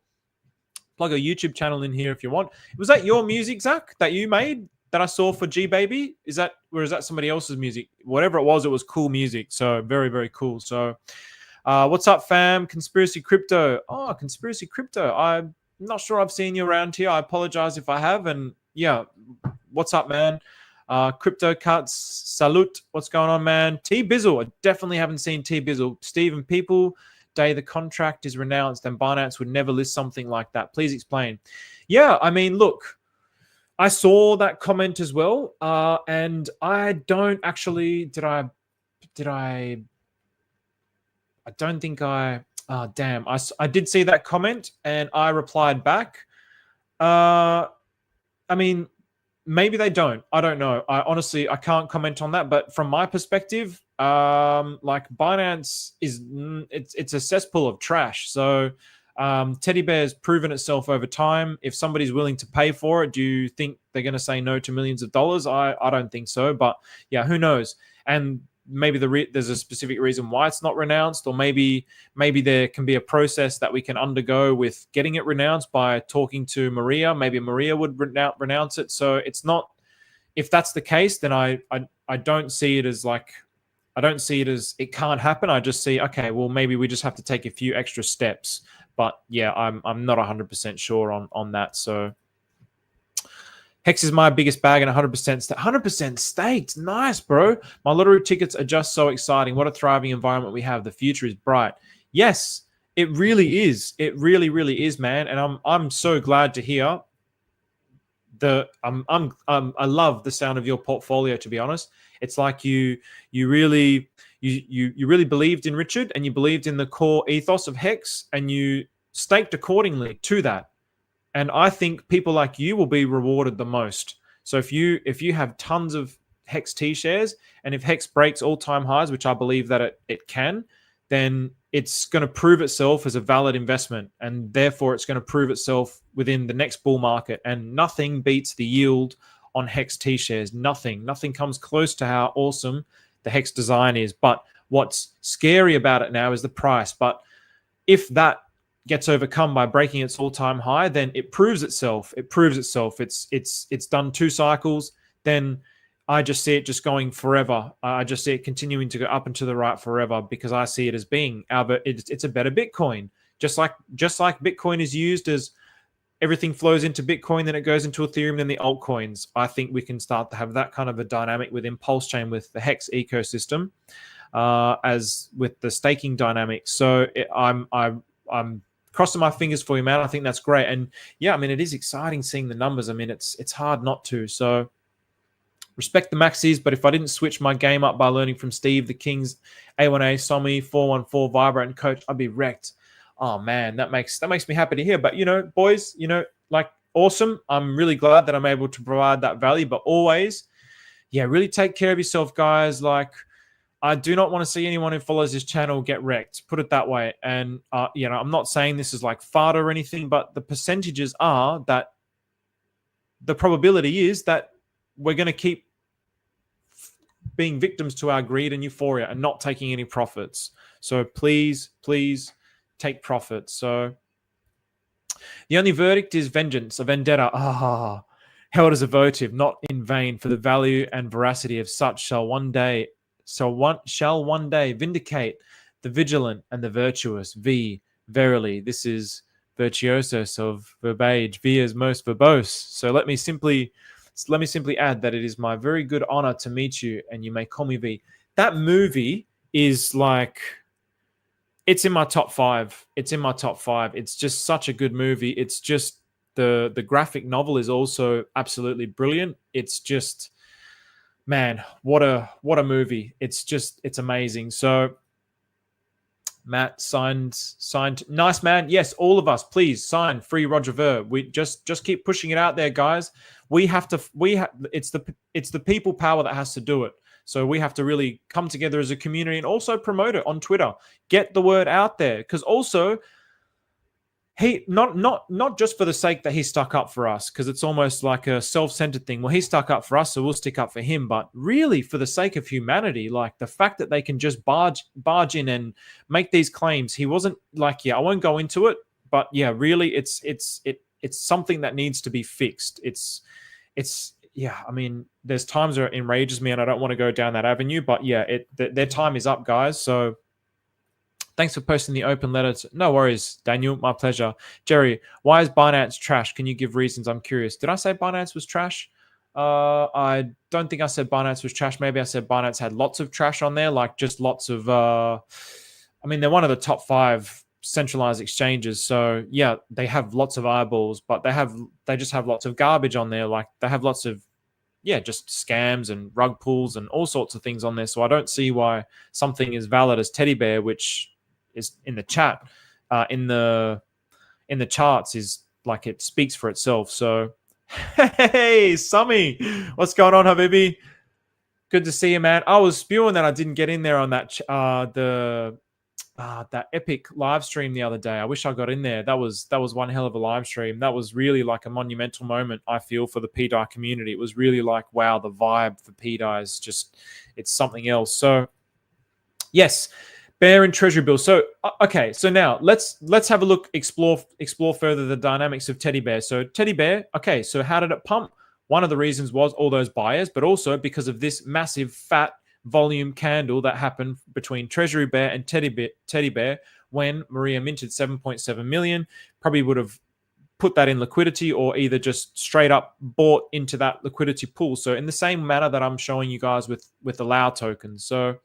YouTube channel in here if you want. Was that your music, Zach, that you made? That I saw for G Baby? Is that somebody else's music? Whatever it was cool music. So very, very cool. So what's up, fam? Conspiracy Crypto. Oh, Conspiracy Crypto. I'm not sure I've seen you around here. I apologize if I have. And yeah, what's up, man? Crypto Cuts, salute. What's going on, man? T Bizzle. I definitely haven't seen T Bizzle. Stephen People, day the contract is renounced and Binance would never list something like that. Please explain. Yeah, I mean, look, I saw that comment as well, and I don't actually. Did I? I don't think I. Oh, damn! I did see that comment, and I replied back. I mean, maybe they don't. I don't know. I honestly can't comment on that. But from my perspective, like Binance it's a cesspool of trash. So. Teddybear's proven itself over time. If somebody's willing to pay for it, do you think they're going to say no to millions of dollars? I don't think so. But yeah, who knows? And maybe there's a specific reason why it's not renounced, or maybe there can be a process that we can undergo with getting it renounced by talking to Maria. Maybe Maria would renounce it. So it's not. If that's the case, then I don't see it as like. I don't see it as it can't happen. I just see, okay, well, maybe we just have to take a few extra steps. But yeah, I'm not 100% sure on that. So Hex is my biggest bag and 100% staked. Nice, bro. My lottery tickets are just so exciting. What a thriving environment we have. The future is bright. Yes, it really is. It really, really is, man. And I'm so glad to hear. I love the sound of your portfolio. To be honest, it's like you really believed in Richard, and you believed in the core ethos of Hex, and you staked accordingly to that. And I think people like you will be rewarded the most. So if you have tons of Hex T shares, and if Hex breaks all-time highs, which I believe that it can, then it's going to prove itself as a valid investment, and therefore it's going to prove itself within the next bull market. And nothing beats the yield on Hex T shares. Nothing comes close to how awesome the Hex design is. But what's scary about it now is the price. But if that gets overcome by breaking its all-time high, then it proves itself. It's done 2 cycles. Then I just see it just going forever. I just see it continuing to go up and to the right forever, because I see it as being it's a better Bitcoin. Just like Bitcoin is used as everything flows into Bitcoin, then it goes into Ethereum, then the altcoins. I think we can start to have that kind of a dynamic within Pulse Chain with the Hex ecosystem, as with the staking dynamic. So I'm crossing my fingers for you, man. I think that's great. And yeah, I mean, it is exciting seeing the numbers. I mean, it's hard not to. So respect the maxis, but if I didn't switch my game up by learning from Steve, the Kings, A1A, Somi, 414, Vibrant, and Coach, I'd be wrecked. Oh man, that makes me happy to hear. But boys, like awesome. I'm really glad that I'm able to provide that value. But always, yeah, really take care of yourself, guys. Like, I do not want to see anyone who follows this channel get wrecked. Put it that way. And I'm not saying this is like FUD or anything, but the percentages are that the probability is that we're going to keep being victims to our greed and euphoria and not taking any profits. So please take profits. So The only verdict is vengeance, a vendetta. Held as a votive, not in vain, for the value and veracity of such shall one day vindicate the vigilant and the virtuous. Verily, this is virtuosos of verbage, V is most verbose. So let me simply add that it is my very good honor to meet you, and you may call me V. That movie is like, it's in my top 5. It's in my top 5. It's just such a good movie. It's just the graphic novel is also absolutely brilliant. It's just, man, what a movie. It's amazing. So Matt signed. Nice, man. Yes, all of us, please sign free Roger Ver. We just keep pushing it out there, guys. It's the people power that has to do it. So we have to really come together as a community and also promote it on Twitter. Get the word out there, because also he not just for the sake that he stuck up for us, because it's almost like a self-centered thing. Well, he stuck up for us, so we'll stick up for him. But really, for the sake of humanity, like the fact that they can just barge in and make these claims. He wasn't like, I won't go into it, but yeah, really, it's something that needs to be fixed. It's I mean, there's times where it enrages me, and I don't want to go down that avenue. But yeah, their time is up, guys. So thanks for posting the open letter. No worries, Daniel. My pleasure. Jerry, why is Binance trash? Can you give reasons? I'm curious. Did I say Binance was trash? I don't think I said Binance was trash. Maybe I said Binance had lots of trash on there, like just lots of... I mean, they're one of the top 5 centralized exchanges. So yeah, they have lots of eyeballs, but they just have lots of garbage on there. Like they have lots of, just scams and rug pulls and all sorts of things on there. So I don't see why something as valid as Teddybear, which is in the chat, in the charts, is like, it speaks for itself. So hey, Summy, what's going on, Habibi? Good to see you, man. I was spewing that I didn't get in there on that that epic live stream the other day. I wish I got in there. That was one hell of a live stream. That was really like a monumental moment, I feel, for the pDAI community. It was really like, wow, the vibe for pDAI is just, it's something else. So yes, Bear and Treasury Bill. So okay, so now let's have a look, explore further the dynamics of Teddybear. So Teddybear, okay, so how did it pump? One of the reasons was all those buyers, but also because of this massive fat volume candle that happened between Treasury Bear and Teddybear when Maria minted 7.7 million. Probably would have put that in liquidity, or either just straight up bought into that liquidity pool. So in the same manner that I'm showing you guys with the Lao tokens. So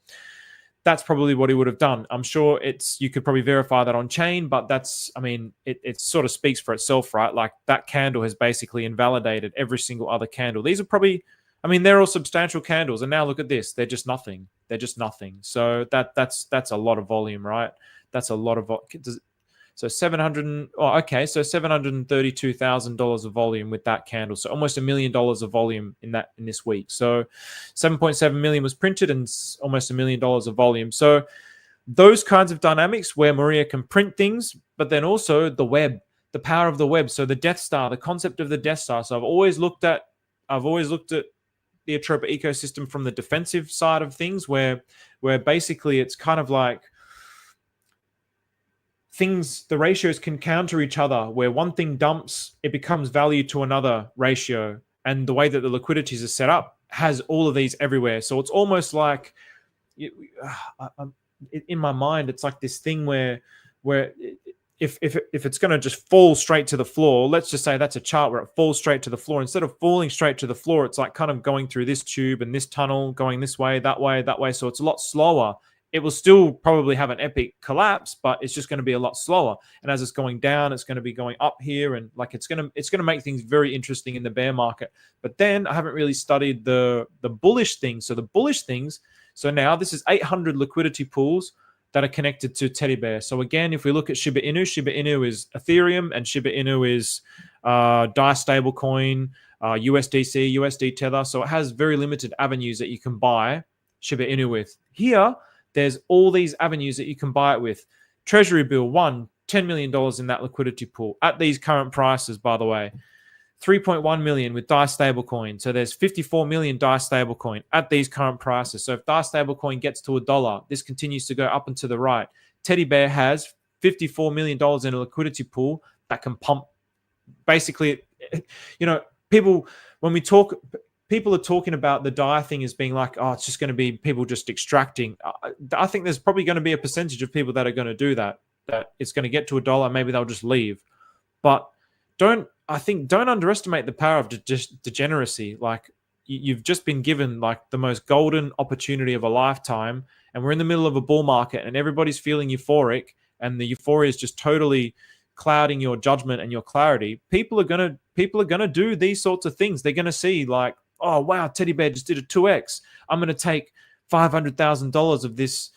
that's probably what he would have done. I'm sure you could probably verify that on chain, but that's, I mean, it sort of speaks for itself, right? Like that candle has basically invalidated every single other candle. These are probably, I mean, they're all substantial candles. And now look at this. They're just nothing. They're just nothing. So that's a lot of volume, right? That's a lot of so $732,000 of volume with that candle. So almost $1 million of volume in this week. So 7.7 million was printed and almost $1 million of volume. So those kinds of dynamics where Maria can print things, but then also the web, the power of the web. So the Death Star, the concept of the Death Star. So I've always looked at the Atropa ecosystem from the defensive side of things, where basically it's kind of like the ratios can counter each other, where one thing dumps, it becomes value to another ratio. And the way that the liquidities are set up has all of these everywhere. So it's almost like, in my mind, it's like this thing where if it's going to just fall straight to the floor, let's just say that's a chart where it falls straight to the floor. Instead of falling straight to the floor, it's like kind of going through this tube and this tunnel, going this way, that way, that way. So it's a lot slower. It will still probably have an epic collapse, but it's just going to be a lot slower. And as it's going down, it's going to be going up here, and like it's going to make things very interesting in the bear market. But then I haven't really studied the bullish things. So the bullish things. So now this is 800 liquidity pools that are connected to Teddybear. So again, if we look at Shiba Inu is Ethereum, and Shiba Inu is DAI stablecoin, USDC, USD Tether. So it has very limited avenues that you can buy Shiba Inu with. Here, there's all these avenues that you can buy it with. Treasury Bill, $10 million in that liquidity pool at these current prices, by the way. 3.1 million with DAI stablecoin. So there's 54 million DAI stablecoin at these current prices. So if DAI stablecoin gets to $1, this continues to go up and to the right. Teddybear has $54 million in a liquidity pool that can pump basically, you know, people when we talk, people are talking about the DAI thing as being like, oh, it's just going to be people just extracting. I think there's probably going to be a percentage of people that are going to do that. That it's going to get to $1, maybe they'll just leave. But don't underestimate the power of degeneracy. Like, you've just been given like the most golden opportunity of a lifetime, and we're in the middle of a bull market, and everybody's feeling euphoric, and the euphoria is just totally clouding your judgment and your clarity. People are gonna do these sorts of things. They're gonna see like, oh wow, Teddybear just did a 2x. I'm gonna take $500,000 of this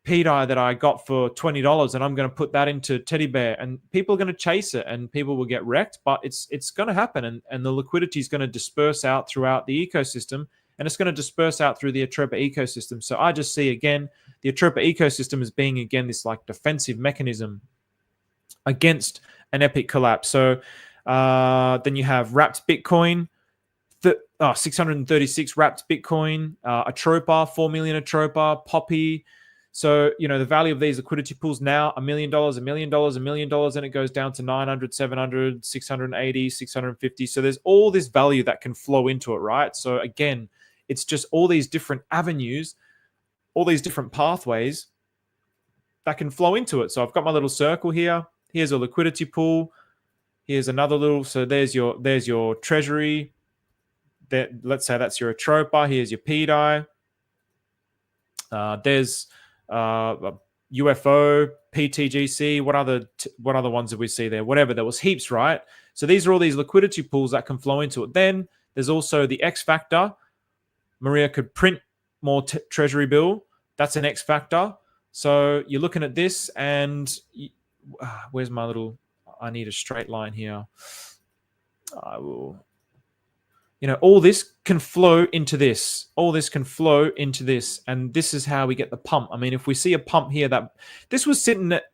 pDAI that I got for $20, and I'm going to put that into Teddybear, and people are going to chase it, and people will get wrecked. But it's going to happen, and the liquidity is going to disperse out throughout the ecosystem, and it's going to disperse out through the Atropa ecosystem. So I just see again the Atropa ecosystem as being again this like defensive mechanism against an epic collapse. So then you have wrapped Bitcoin. 636 wrapped Bitcoin, Atropa, 4 million Atropa, Poppy. So, you know, the value of these liquidity pools now, $1 million, $1 million, $1 million, and it goes down to 900, 700, 680, 650. So there's all this value that can flow into it, right? So again, it's just all these different avenues, all these different pathways that can flow into it. So I've got my little circle here. Here's a liquidity pool. Here's another little, so there's your treasury. Let's say that's your Atropa. Here's your pDAI. There's UFO, PTGC, what other ones did we see there? Whatever, there was heaps, right? So these are all these liquidity pools that can flow into it. Then there's also the X factor. Maria could print more Treasury Bill. That's an X factor. So you're looking at this, and where's my little? I need a straight line here. I will. You know, all this can flow into this. All this can flow into this. And this is how we get the pump. I mean, if we see a pump here, that this was sitting at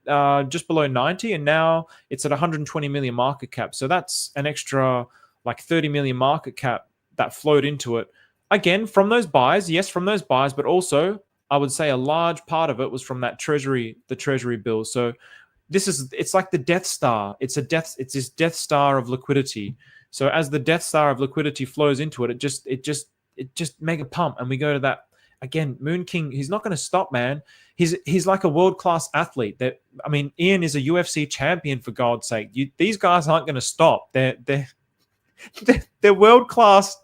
just below 90, and now it's at 120 million market cap. So that's an extra like 30 million market cap that flowed into it. Again, from those buys, yes, from those buys, but also I would say a large part of it was from that the Treasury bill. So it's like the Death Star. It's this Death Star of liquidity. So as the Death Star of liquidity flows into it, it just mega pump, and we go to that again. Moon King, he's not going to stop, man. He's like a world-class athlete. That, I mean, Ian is a UFC champion, for God's sake. These guys aren't going to stop. They're world-class,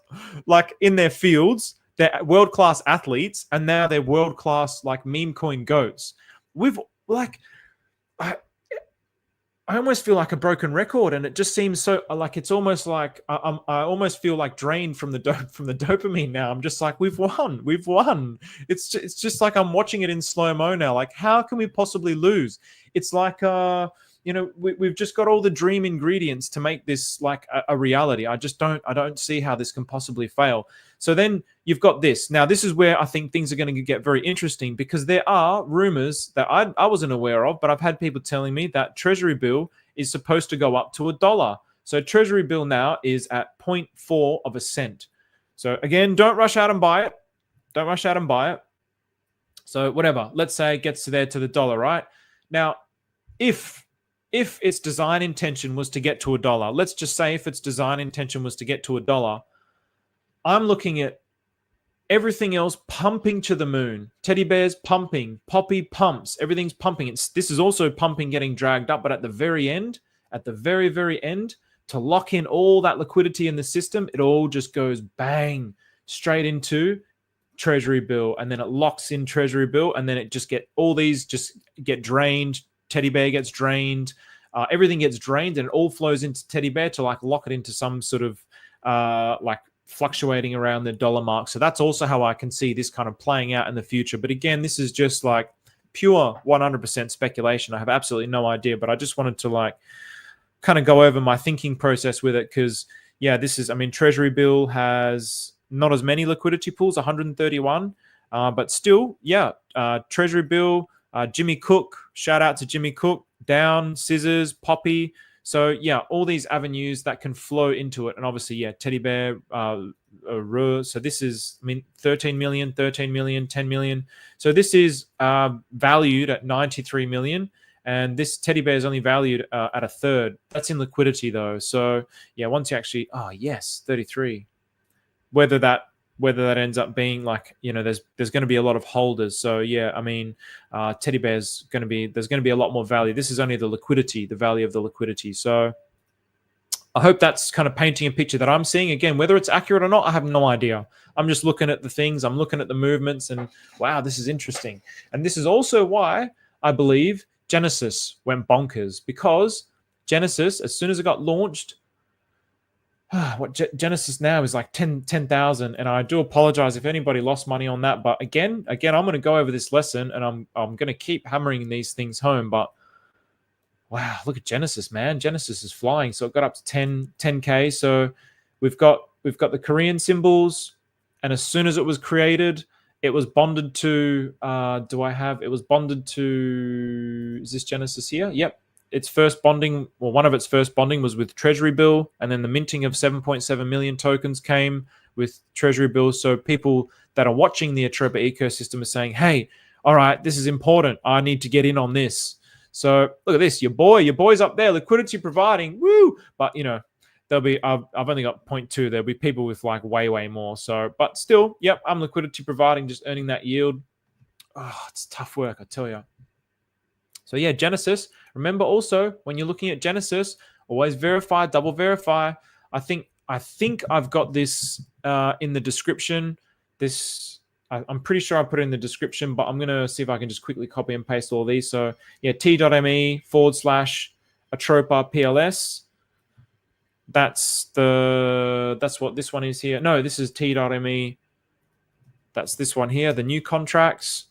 like in their fields. They're world-class athletes, and now they're world-class like meme coin goats. We've like. I almost feel like a broken record, and it just seems so like it's almost like I almost feel like drained from the dopamine now. I'm just like, we've won. It's just like I'm watching it in slow-mo now. Like, how can we possibly lose? It's like you know, we've just got all the dream ingredients to make this like a reality. I don't see how this can possibly fail. So then you've got this. Now, this is where I think things are going to get very interesting, because there are rumors that I wasn't aware of, but I've had people telling me that Treasury Bill is supposed to go up to $1. So Treasury Bill now is at 0.4 of a cent. So again, don't rush out and buy it. Don't rush out and buy it. So whatever, let's say it gets to the dollar, right? Now, if its design intention was to get to $1, let's just say if its design intention was to get to $1, I'm looking at everything else pumping to the moon. Teddybear's pumping, Poppy pumps, everything's pumping. This is also pumping, getting dragged up, but at the very end, at the very, very end, to lock in all that liquidity in the system, it all just goes bang straight into Treasury Bill, and then it locks in Treasury Bill, and then it just all these just get drained. Teddybear gets drained. Everything gets drained, and it all flows into Teddybear to like lock it into some sort of like fluctuating around the dollar mark. So that's also how I can see this kind of playing out in the future. But again, this is just like pure 100% speculation. I have absolutely no idea, but I just wanted to like kind of go over my thinking process with it, because yeah, this is, I mean, Treasury Bill has not as many liquidity pools, 131, but still, yeah, Treasury Bill, Jimmy Cook, shout out to Jimmy Cook, down, Scissors, Poppy. So yeah, all these avenues that can flow into it. And obviously, yeah, Teddybear, so this is, I mean, 13 million, 13 million, 10 million. So this is valued at 93 million. and this teddy bear is only valued at a third. That's in liquidity though. So yeah, once you actually, oh yes, 33. Whether that ends up being like, there's going to be a lot of holders. So yeah, I mean, teddy bear's there's going to be a lot more value. This is only the liquidity, the value of the liquidity. So I hope that's kind of painting a picture that I'm seeing. Again, whether it's accurate or not, I have no idea. I'm just looking at the things, I'm looking at the movements, and wow, this is interesting. And this is also why I believe Genesis went bonkers, because Genesis, as soon as it got launched, what Genesis now is like 10,000, and I do apologize if anybody lost money on that. But again, I'm going to go over this lesson, and I'm going to keep hammering these things home. But wow, look at Genesis, man. Genesis is flying. So it got up to 10K. So we've got the Korean symbols, and as soon as it was created, it was bonded to. It was bonded to. Is this Genesis here? Yep. Its first bonding, well, one of its first bonding was with Treasury Bill, and then the minting of 7.7 million tokens came with Treasury Bill. So people that are watching the Atropa ecosystem are saying, hey, all right, this is important. I need to get in on this. So look at this, your boy's up there, liquidity providing, woo! But there'll be, I've only got 0.2. There'll be people with like way more. So, but still, yep, I'm liquidity providing, just earning that yield. Oh, it's tough work, I tell you. So yeah, Genesis. Remember also, when you're looking at Genesis, always verify, double verify. I think I've got this in the description. I'm pretty sure I put it in the description, but I'm going to see if I can just quickly copy and paste all these. So yeah, t.me /Atropa PLS. That's what this one is here. No, this is t.me. That's this one here, the new contracts.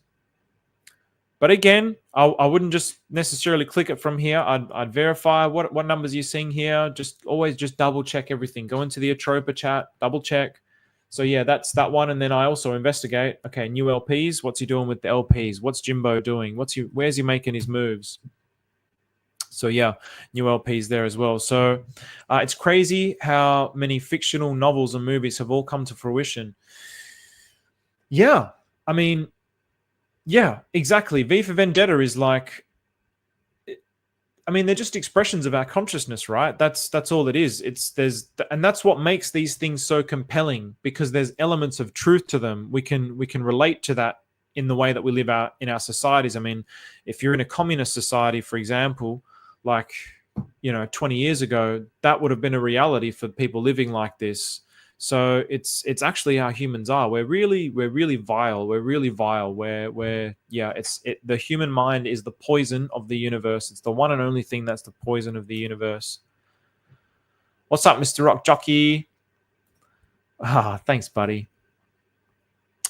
But again, I wouldn't just necessarily click it from here. I'd verify what numbers you're seeing here. Always double check everything. Go into the Atropa chat, double check. So yeah, that's that one. And then I also investigate. Okay, new LPs. What's he doing with the LPs? What's Jimbo doing? Where's he making his moves? So yeah, new LPs there as well. So it's crazy how many fictional novels and movies have all come to fruition. Yeah, I mean. Yeah, exactly. V for Vendetta is like, I mean, they're just expressions of our consciousness, right? That's all it is. And that's what makes these things so compelling, because there's elements of truth to them. We can relate to that in the way that we live out in our societies. I mean, if you're in a communist society, for example, like 20 years ago, that would have been a reality for people living like this. So it's actually how humans are. We're really vile. We're really vile. The human mind is the poison of the universe. It's the one and only thing that's the poison of the universe. What's up, Mr. Rock Jockey? Thanks, buddy.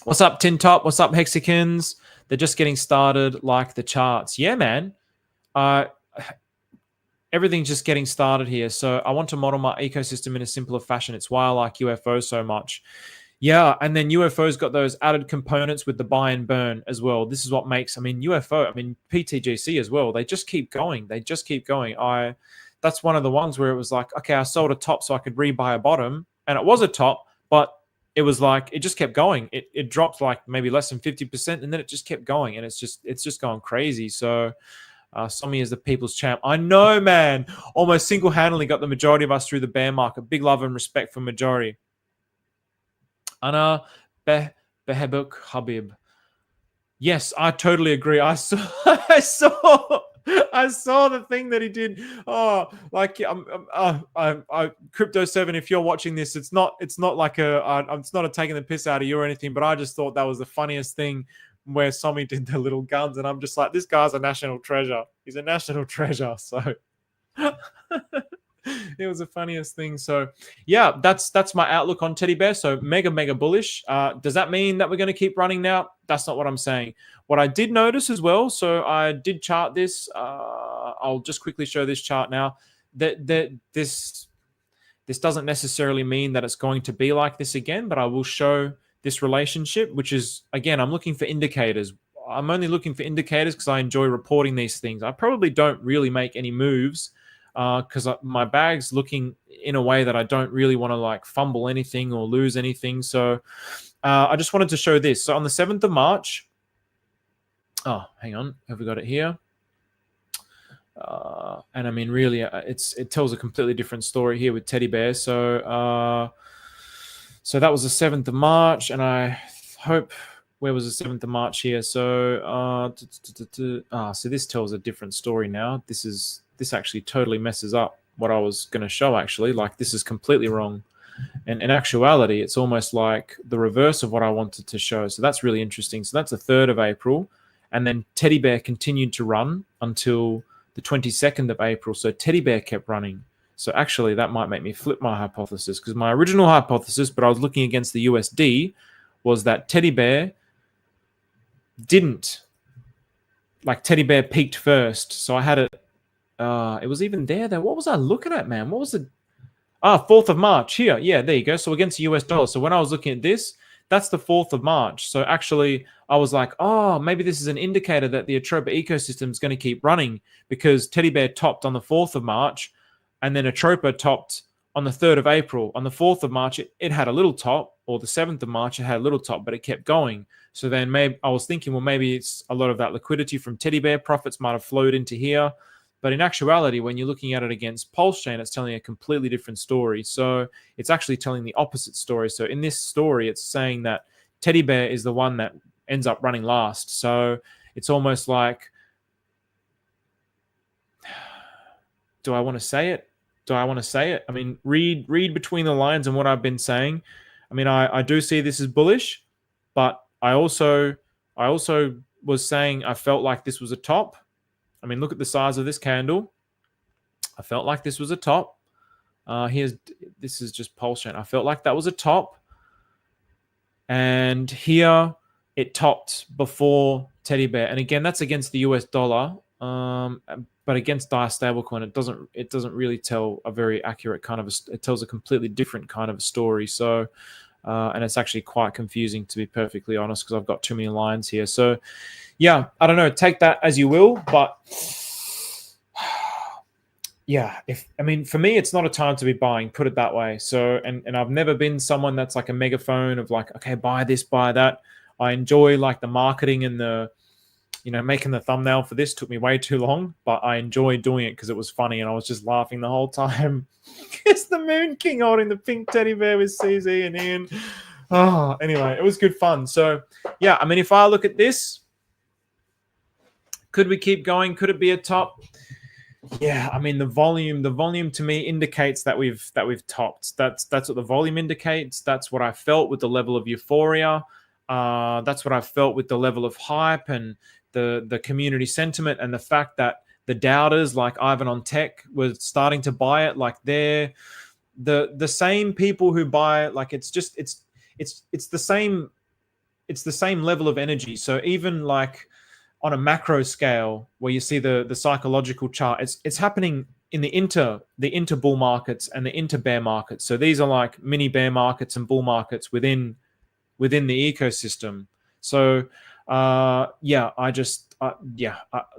What's up, Tin Top? What's up, Hexicans? They're just getting started, like the charts. Yeah, man. Everything's just getting started here. So I want to model my ecosystem in a simpler fashion. It's why I like UFO so much. Yeah, and then UFO's got those added components with the buy and burn as well. This is what makes, UFO, PTGC as well. They just keep going. That's one of the ones where it was like, okay, I sold a top so I could rebuy a bottom. And it was a top, but it was like, it just kept going. It dropped like maybe less than 50%, and then it just kept going. And it's just going crazy. So Somi is the people's champ. I know, man. Almost single-handedly got the majority of us through the bear market. Big love and respect for majority. Ana Behebuk Habib. Yes, I totally agree. I saw the thing that he did. Oh, like Crypto 7. If you're watching this, it's not like it's not a taking the piss out of you or anything. But I just thought that was the funniest thing, where Somi did the little guns, and I'm just like, this guy's a national treasure. He's a national treasure. So it was the funniest thing. So yeah, that's my outlook on Teddy Bear. So mega bullish. Does that mean that we're going to keep running now? That's not what I'm saying. What I did notice as well, so I did chart this. I'll just quickly show this chart now. That this doesn't necessarily mean that it's going to be like this again, but I will show this relationship, which is, again, I'm looking for indicators. I'm only looking for indicators because I enjoy reporting these things. I probably don't really make any moves because my bag's looking in a way that I don't really want to like fumble anything or lose anything. So I just wanted to show this. So on the 7th of March, hang on, have we got it here? And I mean, really, it tells a completely different story here with Teddybear. So that was the 7th of March, and I hope, where was the 7th of March here? So so this tells a different story now. This actually totally messes up what I was going to show. Actually, like, this is completely wrong. And in actuality, it's almost like the reverse of what I wanted to show. So that's really interesting. So that's the 3rd of April. And then Teddybear continued to run until the 22nd of April. So Teddybear kept running. So actually, that might make me flip my hypothesis, because my original hypothesis, but I was looking against the USD, was that Teddybear didn't. Like, Teddybear peaked first. So I had it. It was even there. What was I looking at, man? What was it? 4th of March here. Yeah, there you go. So against the US dollar. So when I was looking at this, that's the 4th of March. So actually, I was like, oh, maybe this is an indicator that the Atropa ecosystem is going to keep running, because Teddybear topped on the 4th of March, and then Atropa topped on the 3rd of April. On the 4th of March, it had a little top, or the 7th of March, it had a little top, but it kept going. So then maybe I was thinking, well, maybe it's a lot of that liquidity from Teddybear profits might have flowed into here. But in actuality, when you're looking at it against Pulse Chain, it's telling a completely different story. So it's actually telling the opposite story. So in this story, it's saying that Teddybear is the one that ends up running last. So it's almost like, do I want to say it? Do I want to say it? I mean, read between the lines and what I've been saying. I mean, I do see this as bullish, but I also was saying I felt like this was a top. I mean, look at the size of this candle. I felt like this was a top. This is just Pulse Chain. I felt like that was a top. And here it topped before Teddybear. And again, that's against the US dollar. But against DAI stablecoin, it doesn't really tell a very accurate kind of it tells a completely different kind of a story. So and it's actually quite confusing, to be perfectly honest, because I've got too many lines here. So yeah, I don't know, take that as you will, but yeah, for me, it's not a time to be buying, put it that way. So, and I've never been someone that's like a megaphone of like, okay, buy this, buy that. I enjoy like the marketing and the, making the thumbnail for this took me way too long, but I enjoy doing it because it was funny and I was just laughing the whole time. It's the Moon King holding the pink teddy bear with CZ and Ian. Oh, anyway, it was good fun. So yeah, I mean, if I look at this, could we keep going? Could it be a top? Yeah, I mean, the volume to me indicates that we've topped. That's what the volume indicates. That's what I felt with the level of euphoria. That's what I felt with the level of hype and the community sentiment, and the fact that the doubters like Ivan on Tech were starting to buy it. Like, they're the same people who buy it. Like, it's the same level of energy. So even like on a macro scale, where you see the psychological chart, it's happening in the inter bull markets and the inter bear markets. So these are like mini bear markets and bull markets within the ecosystem. So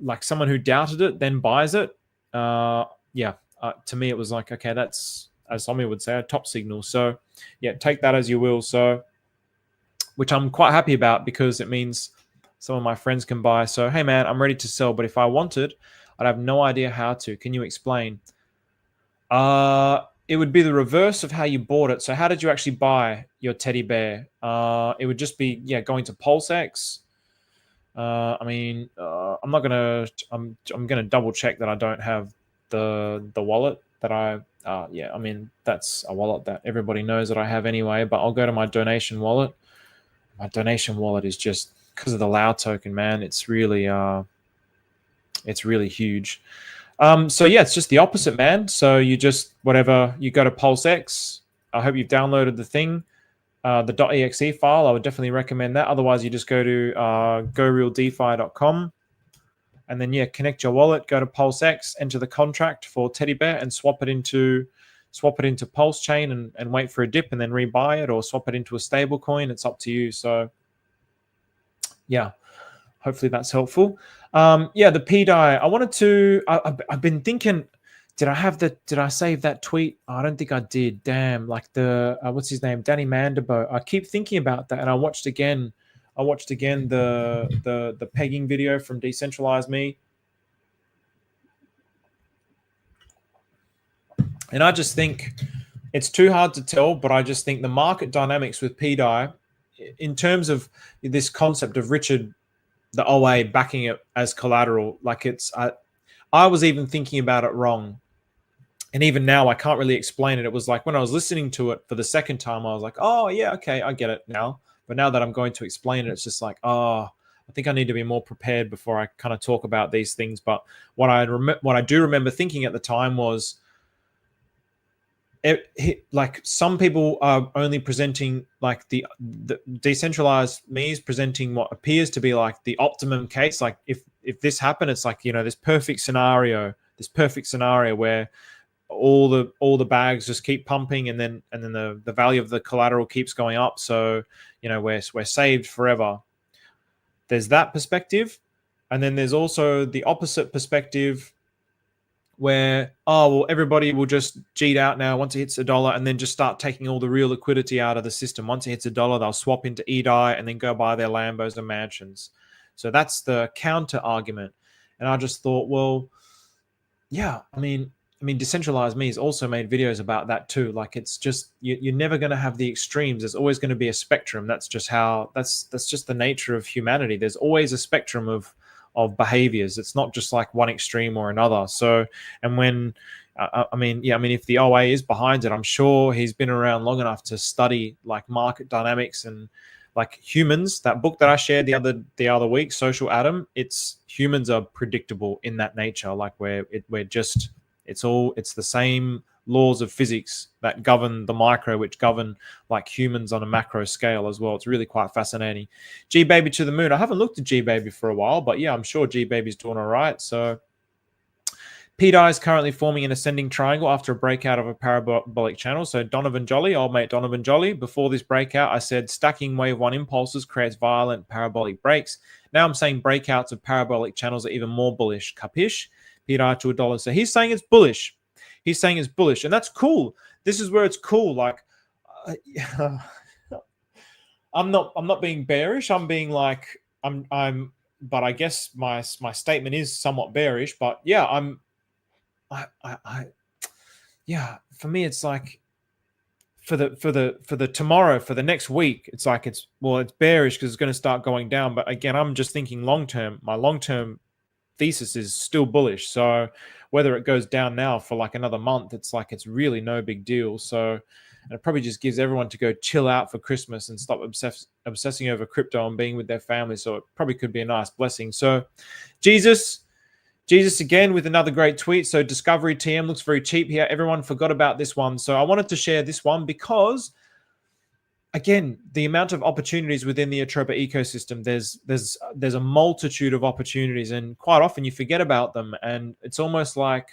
like someone who doubted it then buys it. To me it was like, okay, that's, as Tommy would say, a top signal. So yeah, take that as you will. So, which I'm quite happy about, because it means some of my friends can buy. So, hey man, I'm ready to sell, but if I wanted, I'd have no idea how to. Can you explain? It would be the reverse of how you bought it. So how did you actually buy your teddy bear? It would just be, going to PulseX. I'm gonna double check that I don't have the wallet that I that's a wallet that everybody knows that I have anyway, but I'll go to my donation wallet. My donation wallet is just, because of the Lao token, man, it's really huge. So yeah, it's just the opposite, man. So you just, whatever, you go to PulseX. I hope you've downloaded the thing, the .exe file. I would definitely recommend that. Otherwise, you just go to Gorealdefi.com, and then connect your wallet, go to PulseX, enter the contract for Teddybear, and swap it into Pulse Chain and wait for a dip and then rebuy it, or swap it into a stable coin. It's up to you. So yeah, hopefully that's helpful. The pDAI. I wanted to. I've been thinking. Did I save that tweet? Oh, I don't think I did. Damn. Like the what's his name? Danny Manderbo. I keep thinking about that, and I watched again the pegging video from Decentralize Me. And I just think it's too hard to tell, but I just think the market dynamics with pDAI, in terms of this concept of Richard, the OA backing it as collateral, like I was even thinking about it wrong. And even now, I can't really explain it. It was like when I was listening to it for the second time, I was like, oh, yeah, okay, I get it now. But now that I'm going to explain it, it's just like, oh, I think I need to be more prepared before I kind of talk about these things. But what I do remember thinking at the time was, like some people are only presenting like the decentralized me is presenting what appears to be like the optimum case. Like if this happened, it's like, this perfect scenario where all the bags just keep pumping, and then the value of the collateral keeps going up. So we're saved forever. There's that perspective, and then there's also the opposite perspective where, oh, well, everybody will just cheat out now once it hits $1 and then just start taking all the real liquidity out of the system. Once it hits $1, they'll swap into eDAI and then go buy their Lambos and mansions. So that's the counter argument. And I just thought, well, yeah, I mean, Decentralized Me has also made videos about that too. Like, it's just, you're never going to have the extremes. There's always going to be a spectrum. That's just that's just the nature of humanity. There's always a spectrum of behaviors. It's not just like one extreme or another. So, and when, if the OA is behind it, I'm sure he's been around long enough to study like market dynamics and like humans. That book that I shared the other week, Social Atom, it's humans are predictable in that nature. Like it's the same laws of physics that govern the micro, which govern like humans on a macro scale as well. It's really quite fascinating. G Baby to the moon. I haven't looked at G Baby for a while, but yeah, I'm sure G Baby's doing all right. So pDAI is currently forming an ascending triangle after a breakout of a parabolic channel. So Donovan Jolly, old mate Donovan Jolly, before this breakout, I said stacking wave one impulses creates violent parabolic breaks. Now I'm saying breakouts of parabolic channels are even more bullish. Capish? pDAI to $1. So he's saying it's bullish. He's saying it's bullish, and that's cool. This is where it's cool. Like, I'm not being bearish. I'm being like, but I guess my statement is somewhat bearish. But yeah, yeah. For me, it's like for the tomorrow, for the next week, it's like it's bearish because it's going to start going down. But again, I'm just thinking long term. My long term thesis is still bullish. So whether it goes down now for like another month, it's like it's really no big deal. So, and it probably just gives everyone to go chill out for Christmas and stop obsessing over crypto and being with their family. So it probably could be a nice blessing. So Jesus again with another great tweet. So Discovery TM looks very cheap here. Everyone forgot about this one. So I wanted to share this one because, again, the amount of opportunities within the Atropa ecosystem, there's a multitude of opportunities, and quite often you forget about them. And it's almost like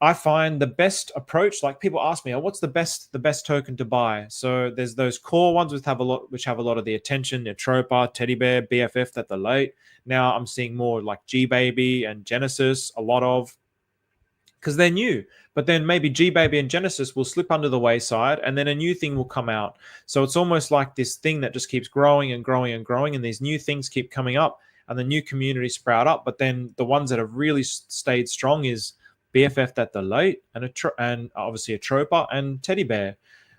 I find the best approach, like people ask me, oh, what's the best token to buy? So there's those core ones which have a lot of the attention, Atropa, Teddybear, BFF that they're late. Now I'm seeing more like G Baby and Genesis, a lot of, because they're new. But then maybe G Baby and Genesis will slip under the wayside, and then a new thing will come out. So it's almost like this thing that just keeps growing and growing and growing, and these new things keep coming up, and the new communities sprout up. But then the ones that have really stayed strong is BFF that they're late, and obviously Atropa and Teddybear.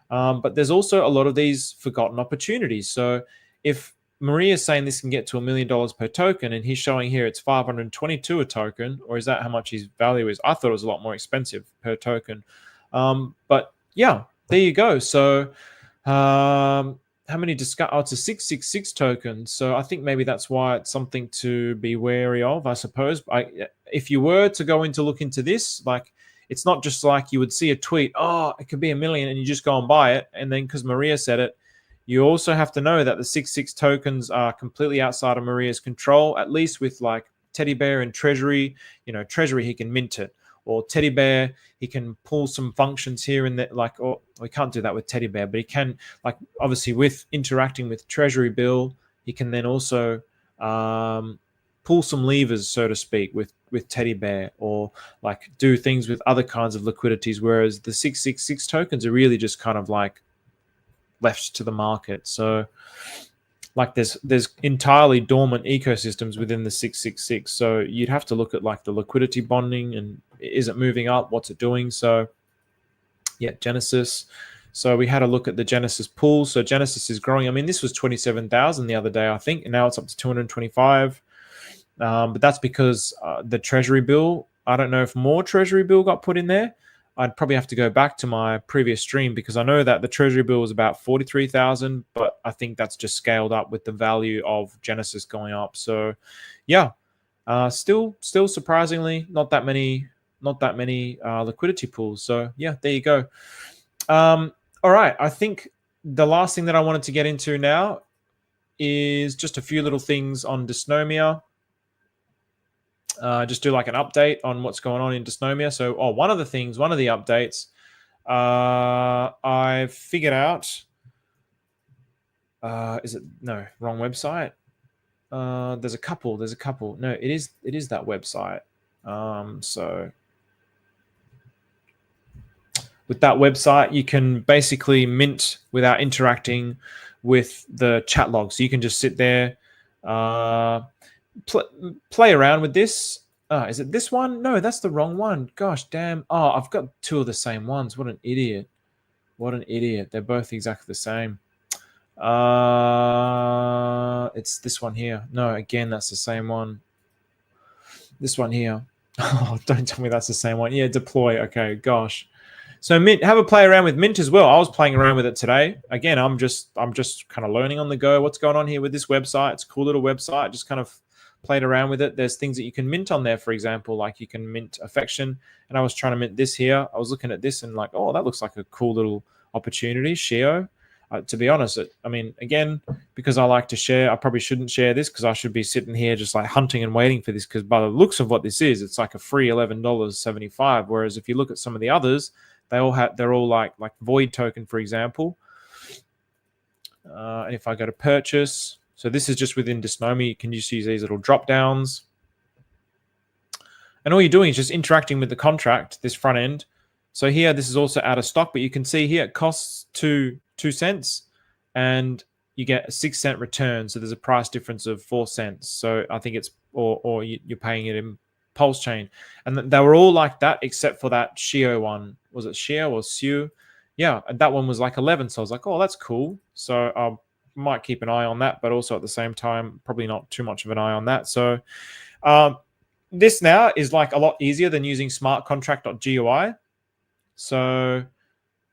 But there's also a lot of these forgotten opportunities. So if Maria is saying this can get to $1 million per token, and he's showing here it's 522 a token, or is that how much his value is? I thought it was a lot more expensive per token. But yeah, there you go. So how many discuss? Oh, it's a 666 token. So I think maybe that's why it's something to be wary of, I suppose. If you were to go into look into this, like, it's not just like you would see a tweet, oh, it could be $1 million, and you just go and buy it. And then because Maria said it, you also have to know that the 666 tokens are completely outside of Maria's control, at least with like Teddybear and Treasury. Treasury, he can mint it. Or Teddybear, he can pull some functions here and there. Like, or we can't do that with Teddybear, but he can, like, obviously with interacting with Treasury Bill, he can then also pull some levers, so to speak, with Teddybear, or like do things with other kinds of liquidities. Whereas the 666 tokens are really just kind of like left to the market. So like there's entirely dormant ecosystems within the 666. So you'd have to look at like the liquidity bonding, and is it moving up? What's it doing? So Yeah, Genesis. So we had a look at the Genesis pool. So Genesis is growing. I mean, this was 27,000 the other day, I think, and now it's up to 225. But that's because the Treasury Bill, I don't know if more Treasury Bill got put in there. I'd probably have to go back to my previous stream because I know that the Treasury Bill was about 43,000, but I think that's just scaled up with the value of Genesis going up. So, yeah, still surprisingly not that many liquidity pools. So yeah, there you go. All right, I think the last thing that I wanted to get into now is just a few little things on Dysnomia. Just do like an update on what's going on in Dysnomia. So, one of the updates, I figured out. Is it no wrong website? There's a couple. No, it is that website. So with that website, you can basically mint without interacting with the chat log. So you can just sit there, play around with this. Is it this one? No, that's the wrong one. Gosh, damn. Oh, I've got two of the same ones. What an idiot. They're both exactly the same. It's this one here. No, again, that's the same one. This one here. Oh, don't tell me that's the same one. Yeah, deploy. Okay, gosh. So Mint, have a play around with Mint as well. I was playing around with it today. Again, I'm just kind of learning on the go what's going on here with this website. It's a cool little website. Just kind of played around with it. There's things that you can mint on there, for example, like you can mint affection. And I was trying to mint this here. I was looking at this and like, oh, that looks like a cool little opportunity. Shio. To be honest, I mean, again, because I like to share, I probably shouldn't share this because I should be sitting here just like hunting and waiting for this because by the looks of what this is, it's like a free $11.75. Whereas if you look at some of the others, they're all like void token, for example. And if I go to purchase, so this is just within Dysnomia, you can just use these little drop downs. And all you're doing is just interacting with the contract, this front end. So here, this is also out of stock, but you can see here it costs 2 cents and you get a 6-cent return. So there's a price difference of 4 cents. So I think it's, or you're paying it in Pulse Chain. And they were all like that except for that Shio one. Was it Shio or Siu? Yeah, and that one was like 11. So I was like, oh, that's cool. So I might keep an eye on that, but also at the same time, probably not too much of an eye on that. So this now is like a lot easier than using smartcontract.gui. So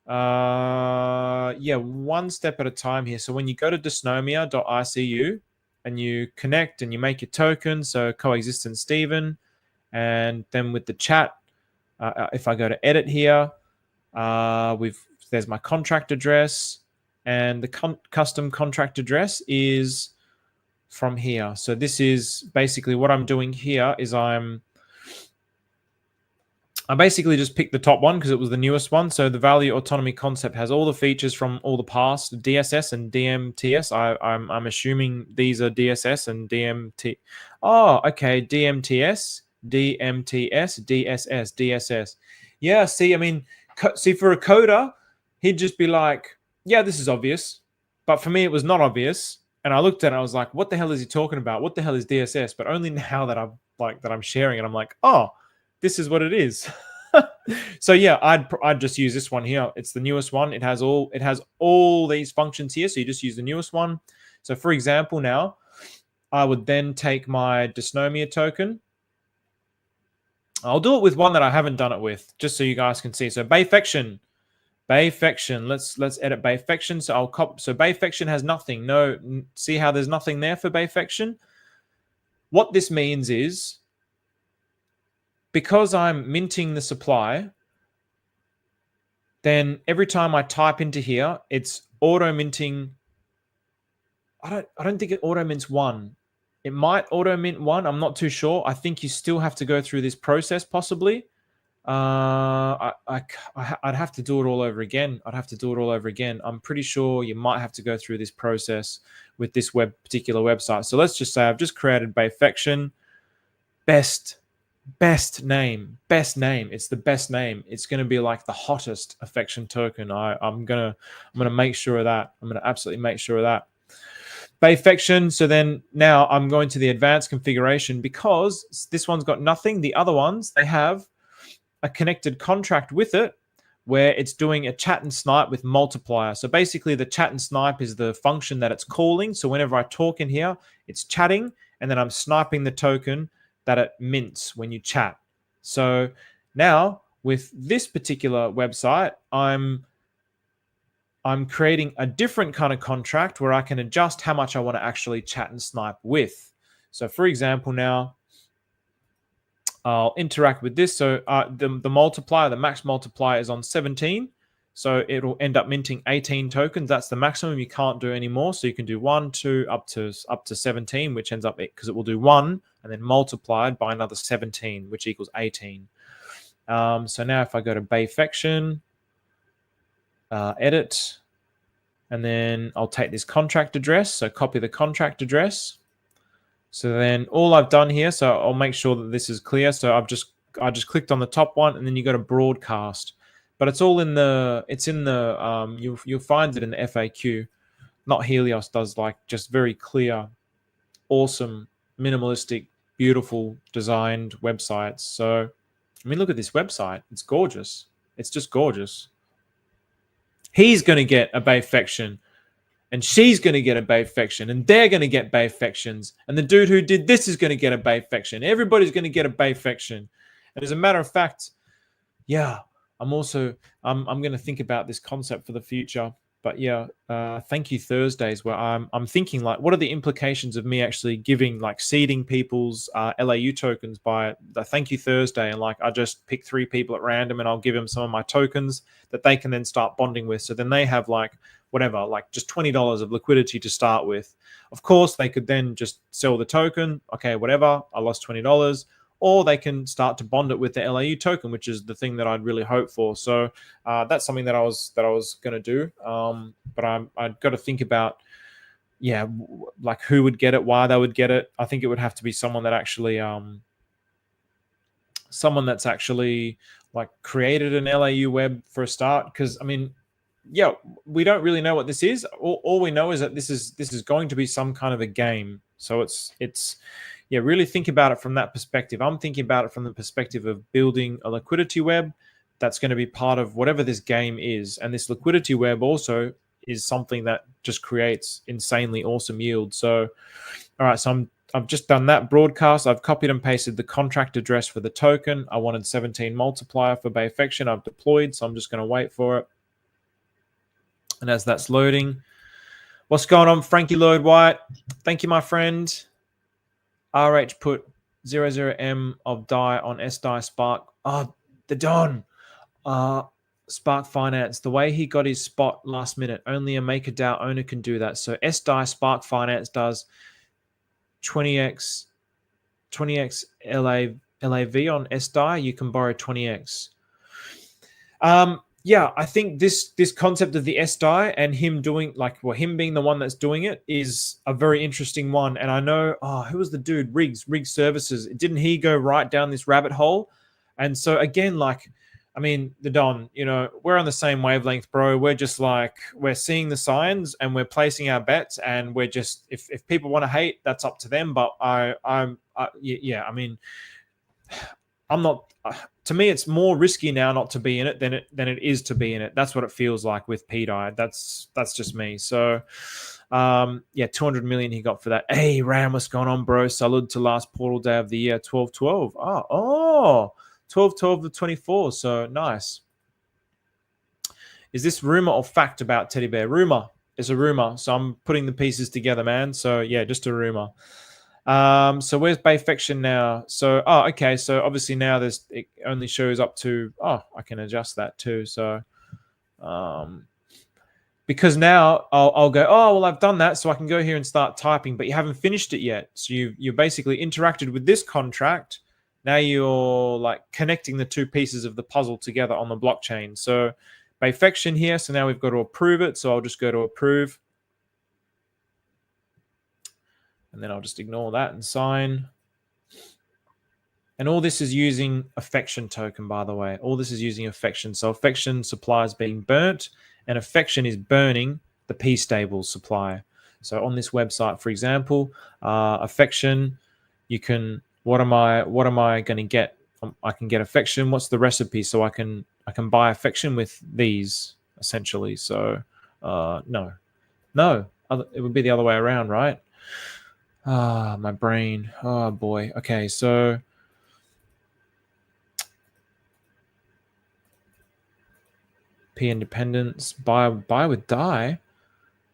yeah, one step at a time here. So when you go to dysnomia.icu and you connect and you make your token, so coexistent Stephen, and then with the chat, if I go to edit here, there's my contract address, and the custom contract address is from here. So this is basically what I'm doing here is I basically just picked the top one because it was the newest one. So the value autonomy concept has all the features from all the past DSS and DMTS. I'm assuming these are DSS and DMT. Oh, okay. DMTS, DSS. Yeah, see, I mean, for a coder, he'd just be like, yeah, this is obvious. But for me, it was not obvious. And I looked at it, I was like, what the hell is he talking about? What the hell is DSS? But only now that I'm sharing it, I'm like, oh, this is what it is. So yeah, I'd just use this one here. It's the newest one. It has all these functions here. So you just use the newest one. So for example, now I would then take my Dysnomia token. I'll do it with one that I haven't done it with, just so you guys can see. So Bayfection. Let's edit Bayfection. So I'll copy. So Bayfection has nothing. No, see how there's nothing there for Bayfection? What this means is, because I'm minting the supply, then every time I type into here, it's auto minting. I don't think it auto mints one. It might auto mint one. I'm not too sure. I think you still have to go through this process possibly. I'd have to do it all over again. I'm pretty sure you might have to go through this process with this particular website. So let's just say I've just created Bayfection. Best name. It's the best name. It's going to be like the hottest affection token. I'm gonna make sure of that. I'm gonna absolutely make sure of that. Bayfection. So then now I'm going to the advanced configuration because this one's got nothing. The other ones, they have a connected contract with it where it's doing a chat and snipe with multiplier. So basically the chat and snipe is the function that it's calling. So whenever I talk in here, it's chatting, and then I'm sniping the token that it mints when you chat. So now with this particular website, I'm creating a different kind of contract where I can adjust how much I want to actually chat and snipe with. So for example, now I'll interact with this. So the multiplier, the max multiplier is on 17. So it'll end up minting 18 tokens. That's the maximum. You can't do any more. So you can do 1, 2, up to 17, which ends up, because it will do 1 and then multiplied by another 17, which equals 18. So now if I go to Bayfection, edit, and then I'll take this contract address. So copy the contract address. So then all I've done here, so I'll make sure that this is clear. So I just clicked on the top one, and then you go to broadcast. But it's all in the, you'll find it in the FAQ. Not Helios does like just very clear, awesome, minimalistic, beautiful designed websites. So, I mean, look at this website. It's gorgeous. It's just gorgeous. He's going to get a Bayfection, and she's going to get a Bayfection, and they're going to get Bayfections, and the dude who did this is going to get a Bayfection. Everybody's going to get a Bayfection. And as a matter of fact, yeah, I'm going to think about this concept for the future. But yeah, thank you Thursdays, where I'm thinking like, what are the implications of me actually giving, like, seeding people's LAU tokens by the Thank You Thursday, and like I just pick 3 people at random and I'll give them some of my tokens that they can then start bonding with. So then they have like whatever, like just $20 of liquidity to start with. Of course, they could then just sell the token. Okay, whatever, I lost $20. Or they can start to bond it with the LAU token, which is the thing that I'd really hope for. So that's something that I was going to do. But I've got to think about, yeah, like who would get it, why they would get it. I think it would have to be someone that actually, someone that's actually like created an LAU web for a start. Because I mean, yeah, we don't really know what this is. All we know is that this is going to be some kind of a game. So it's. Yeah, really think about it from that perspective. I'm thinking about it from the perspective of building a liquidity web that's going to be part of whatever this game is. And this liquidity web also is something that just creates insanely awesome yield. So, all right, so I've just done that broadcast. I've copied and pasted the contract address for the token. I wanted 17 multiplier for Bayfection. I've deployed, so I'm just going to wait for it. And as that's loading, what's going on, Frankie Lloyd White? Thank you, my friend. RH put 00M of DAI on SDAI Spark. Oh, the Don. Spark Finance. The way he got his spot last minute, only a MakerDAO owner can do that. So SDAI Spark Finance does 20x LAV on SDAI. You can borrow 20x. Yeah, I think this concept of the SDAI and him doing, like, well, him being the one that's doing it is a very interesting one. And I know, who was the dude? Riggs Services. Didn't he go right down this rabbit hole? And so again, like, I mean, the Don, you know, we're on the same wavelength, bro. We're just like, we're seeing the signs and we're placing our bets, and we're just, if people want to hate, that's up to them. But yeah, I mean, I'm not. To me, it's more risky now not to be in it than it is to be in it. That's what it feels like with pDAI. That's just me. So, yeah, 200 million he got for that. Hey, Ram, what's going on, bro? Salud to last portal day of the year, 12/12. Oh, 12/12 of 24. So nice. Is this rumor or fact about Teddybear? Rumor. It's a rumor. So I'm putting the pieces together, man. So yeah, just a rumor. So where's Bayfection now? So, okay. So obviously now it only shows up to, I can adjust that too. So, because now I'll go, well, I've done that. So I can go here and start typing, but you haven't finished it yet. So you basically interacted with this contract. Now you're like connecting the 2 pieces of the puzzle together on the blockchain. So Bayfection here. So now we've got to approve it. So I'll just go to approve. And then I'll just ignore that and sign. And all this is using Affection token, by the way. All this is using Affection. So Affection supply is being burnt, and Affection is burning the P-stable supply. So on this website, for example, Affection, you can, what am I going to get? I can get Affection. What's the recipe? So I can I can buy affection with these essentially. So no, it would be the other way around, right? My brain. Oh boy. Okay, so P independence, buy with DAI.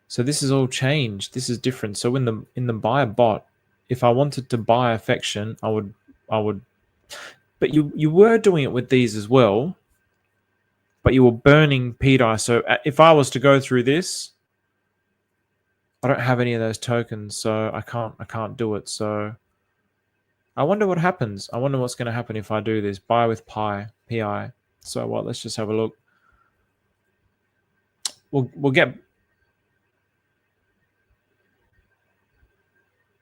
So this is all changed. This is different. So in the buyer bot, if I wanted to buy affection, I would. But you were doing it with these as well. But you were burning pDAI. So if I was to go through this, I don't have any of those tokens, so I can't do it. So I wonder what happens. I wonder what's going to happen if I do this. Buy with pi. So what? Let's just have a look. We'll get.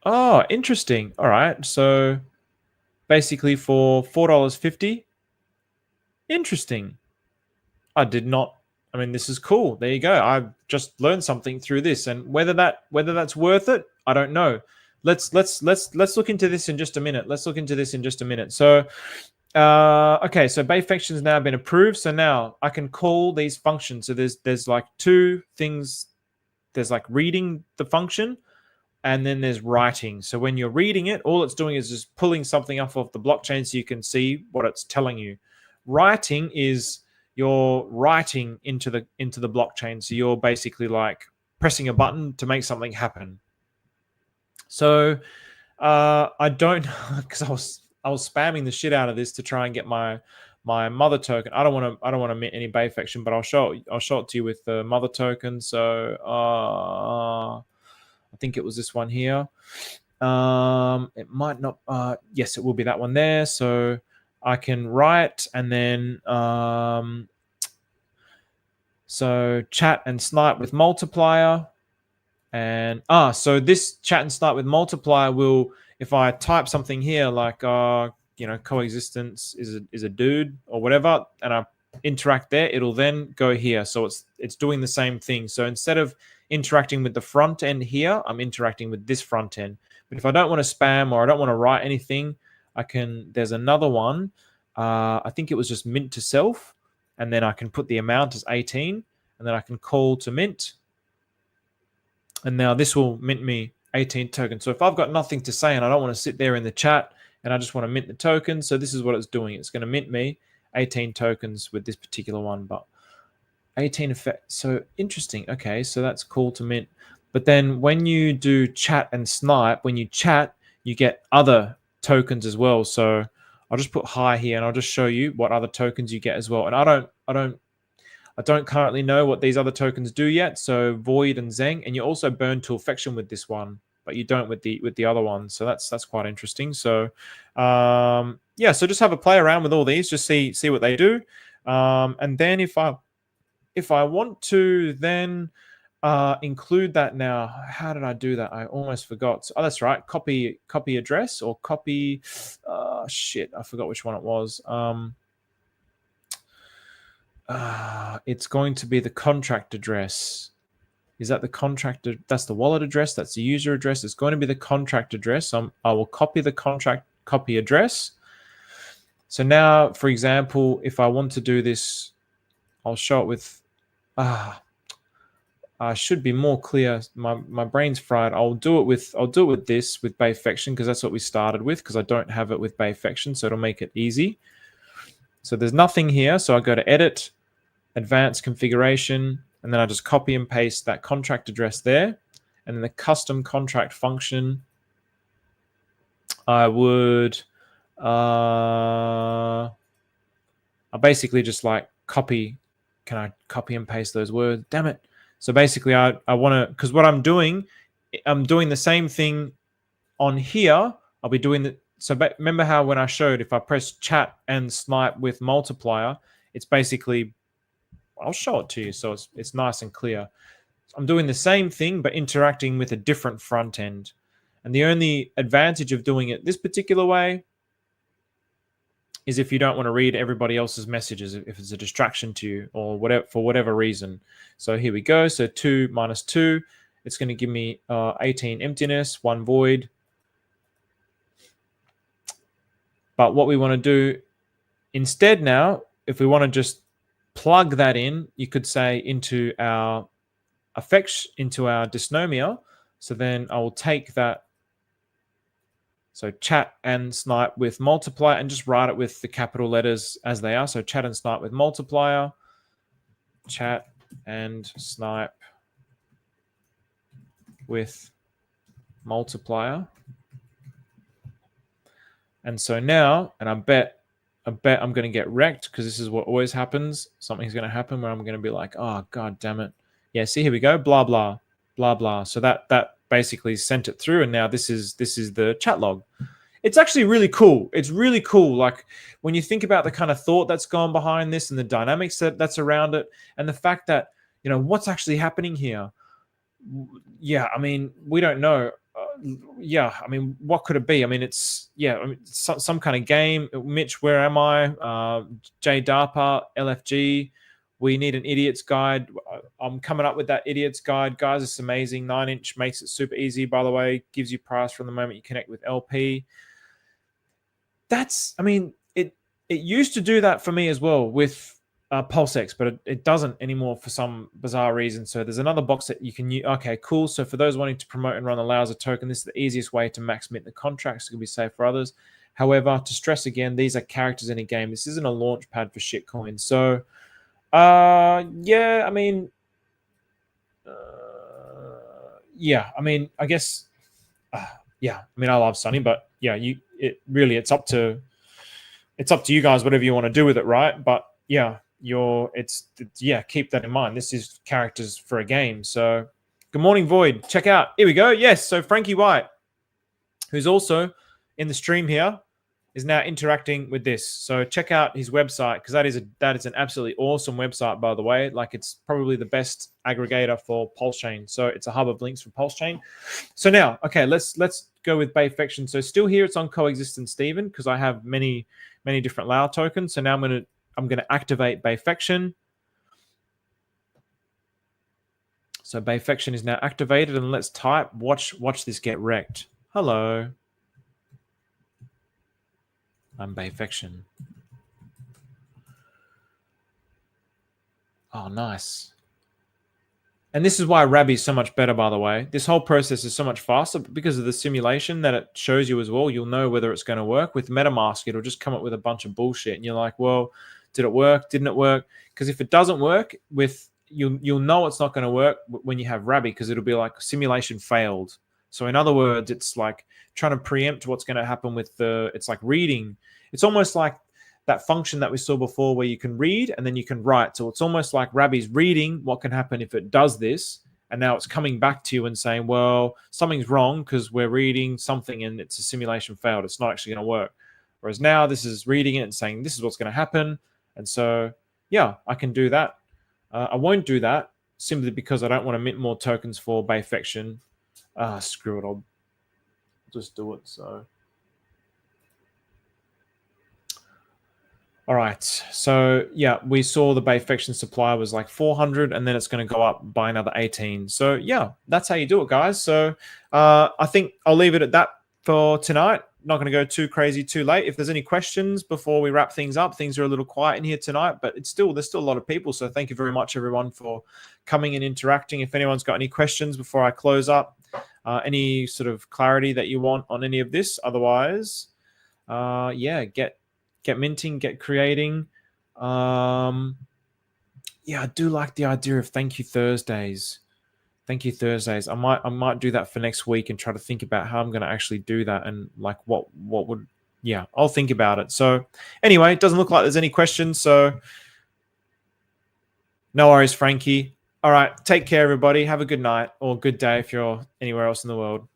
Oh, interesting. All right. So basically for $4.50. Interesting. I did not. I mean, this is cool. There you go. I've just learned something through this, and whether that's worth it, I don't know. Let's look into this in just a minute. So, okay. So Bayfection's now been approved. So now I can call these functions. So there's like two things. There's like reading the function, and then there's writing. So when you're reading it, all it's doing is just pulling something up off the blockchain so you can see what it's telling you. Writing is you're writing into the blockchain. So you're basically like pressing a button to make something happen. So I don't, because I was spamming the shit out of this to try and get my mother token. I don't want to mint any Bayfection, but I'll show it to you with the mother token. So I think it was this one here. It might not. Yes, it will be that one there. So I can write and then so chat and snipe with multiplier. And so this chat and snipe with multiplier will, if I type something here like coexistence is a dude or whatever, and I interact there, it'll then go here. So it's doing the same thing. So instead of interacting with the front end here, I'm interacting with this front end. But if I don't want to spam or I don't want to write anything, there's another one. I think it was just mint to self, and then I can put the amount as 18, and then I can call to mint. And now this will mint me 18 tokens. So if I've got nothing to say and I don't want to sit there in the chat and I just want to mint the tokens, so this is what it's doing. It's going to mint me 18 tokens with this particular one, but 18 effect. So interesting. Okay, so that's cool to mint. But then when you do chat and snipe, when you chat, you get other tokens as well. So I'll just put hi here and I'll just show you what other tokens you get as well. And I don't currently know what these other tokens do yet. So Void and Zeng, and you also burn to affection with this one, but you don't with the other one. So that's quite interesting. So yeah, so just have a play around with all these, just see what they do. And then if I want to then include that now, how did I do that? I almost forgot. So, that's right. Copy address or copy. Shit, I forgot which one it was. It's going to be the contract address. Is that the contract? That's the wallet address. That's the user address. It's going to be the contract address. I will copy the contract copy address. So now, for example, if I want to do this, I'll show it with. I should be more clear. My brain's fried. I'll do it with this with Bayfection because that's what we started with. Because I don't have it with Bayfection, so it'll make it easy. So there's nothing here. So I go to edit, advanced configuration, and then I just copy and paste that contract address there. And then the custom contract function, I would, I basically just like copy. Can I copy and paste those words? Damn it. So basically I want to, because what I'm doing the same thing on here. I'll be doing the, so remember how when I showed, if I press chat and snipe with multiplier, it's basically, I'll show it to you so it's nice and clear. I'm doing the same thing, but interacting with a different front end. And the only advantage of doing it this particular way is if you don't want to read everybody else's messages, if it's a distraction to you or whatever, for whatever reason. So here we go. So 2 minus 2, it's going to give me 18 emptiness, 1 void. But what we want to do instead now, if we want to just plug that in, you could say, into our effects, into our Dysnomia. So then I will take that. So chat and snipe with multiplier, and just write it with the capital letters as they are. So chat and snipe with multiplier, chat and snipe with multiplier. And so now, and I bet I'm going to get wrecked, because this is what always happens. Something's going to happen where I'm going to be like, oh, God damn it. Yeah, see, here we go. Blah, blah, blah, blah. So that basically sent it through. And now this is the chat log. It's actually really cool. It's really cool. Like, when you think about the kind of thought that's gone behind this and the dynamics that's around it, and the fact that, you know, what's actually happening here. Yeah, I mean, we don't know. Yeah, I mean, what could it be? I mean, it's, yeah, I mean, some kind of game. Mitch, where am I? J DARPA, LFG. We need an idiot's guide. I'm coming up with that idiot's guide. Guys, it's amazing. 9-inch makes it super easy, by the way. Gives you price from the moment you connect with LP. That's, I mean, it used to do that for me as well with PulseX, but it doesn't anymore for some bizarre reason. So there's another box that you can use. Okay, cool. So for those wanting to promote and run allows a token, this is the easiest way to max mint the contracts. It can be safe for others. However, to stress again, these are characters in a game. This isn't a launch pad for shitcoins. So, yeah, I mean, yeah, I mean, I guess, yeah, I mean, I love Sunny, but yeah, it's up to you guys, whatever you want to do with it, right? But yeah, yeah, keep that in mind. This is characters for a game. So good morning, Void. Check out. Here we go. Yes. So Frankie White, who's also in the stream here, is now interacting with this. So check out his website, because that is an absolutely awesome website, by the way. Like, it's probably the best aggregator for Pulse Chain. So it's a hub of links for Pulse Chain. So now, okay, let's go with Bayfection. So still here, it's on coexistence, Stephen, because I have many different Lao tokens. So now I'm going to activate Bayfection. So Bayfection is now activated, and let's type. Watch this get wrecked. Hello. I'm Bayfection. Oh, nice. And this is why Rabby is so much better, by the way. This whole process is so much faster because of the simulation that it shows you as well. You'll know whether it's going to work. With MetaMask, it'll just come up with a bunch of bullshit, and you're like, well, did it work? Didn't it work? Because if it doesn't work, you'll know it's not going to work when you have Rabby, because it'll be like simulation failed. So in other words, it's like trying to preempt what's going to happen with it's like reading. It's almost like that function that we saw before where you can read and then you can write. So it's almost like Rabby's reading what can happen if it does this. And now it's coming back to you and saying, well, something's wrong because we're reading something and it's a simulation failed. It's not actually going to work. Whereas now this is reading it and saying, this is what's going to happen. And so, yeah, I can do that. I won't do that simply because I don't want to mint more tokens for Bayfection. Screw it. I'll just do it. So, all right. So, yeah, we saw the Bayfection supply was like 400, and then it's going to go up by another 18. So, yeah, that's how you do it, guys. So, I think I'll leave it at that for tonight. Not going to go too crazy too late. If there's any questions before we wrap things up, things are a little quiet in here tonight, but there's still a lot of people. So thank you very much, everyone, for coming and interacting. If anyone's got any questions before I close up, any sort of clarity that you want on any of this, otherwise, yeah, get minting, get creating. Yeah, I do like the idea of Thank You Thursdays. Thank You Thursdays. I might do that for next week and try to think about how I'm going to actually do that, and like what would, yeah, I'll think about it. So anyway, it doesn't look like there's any questions. So no worries, Frankie. All right. Take care, everybody. Have a good night or good day if you're anywhere else in the world.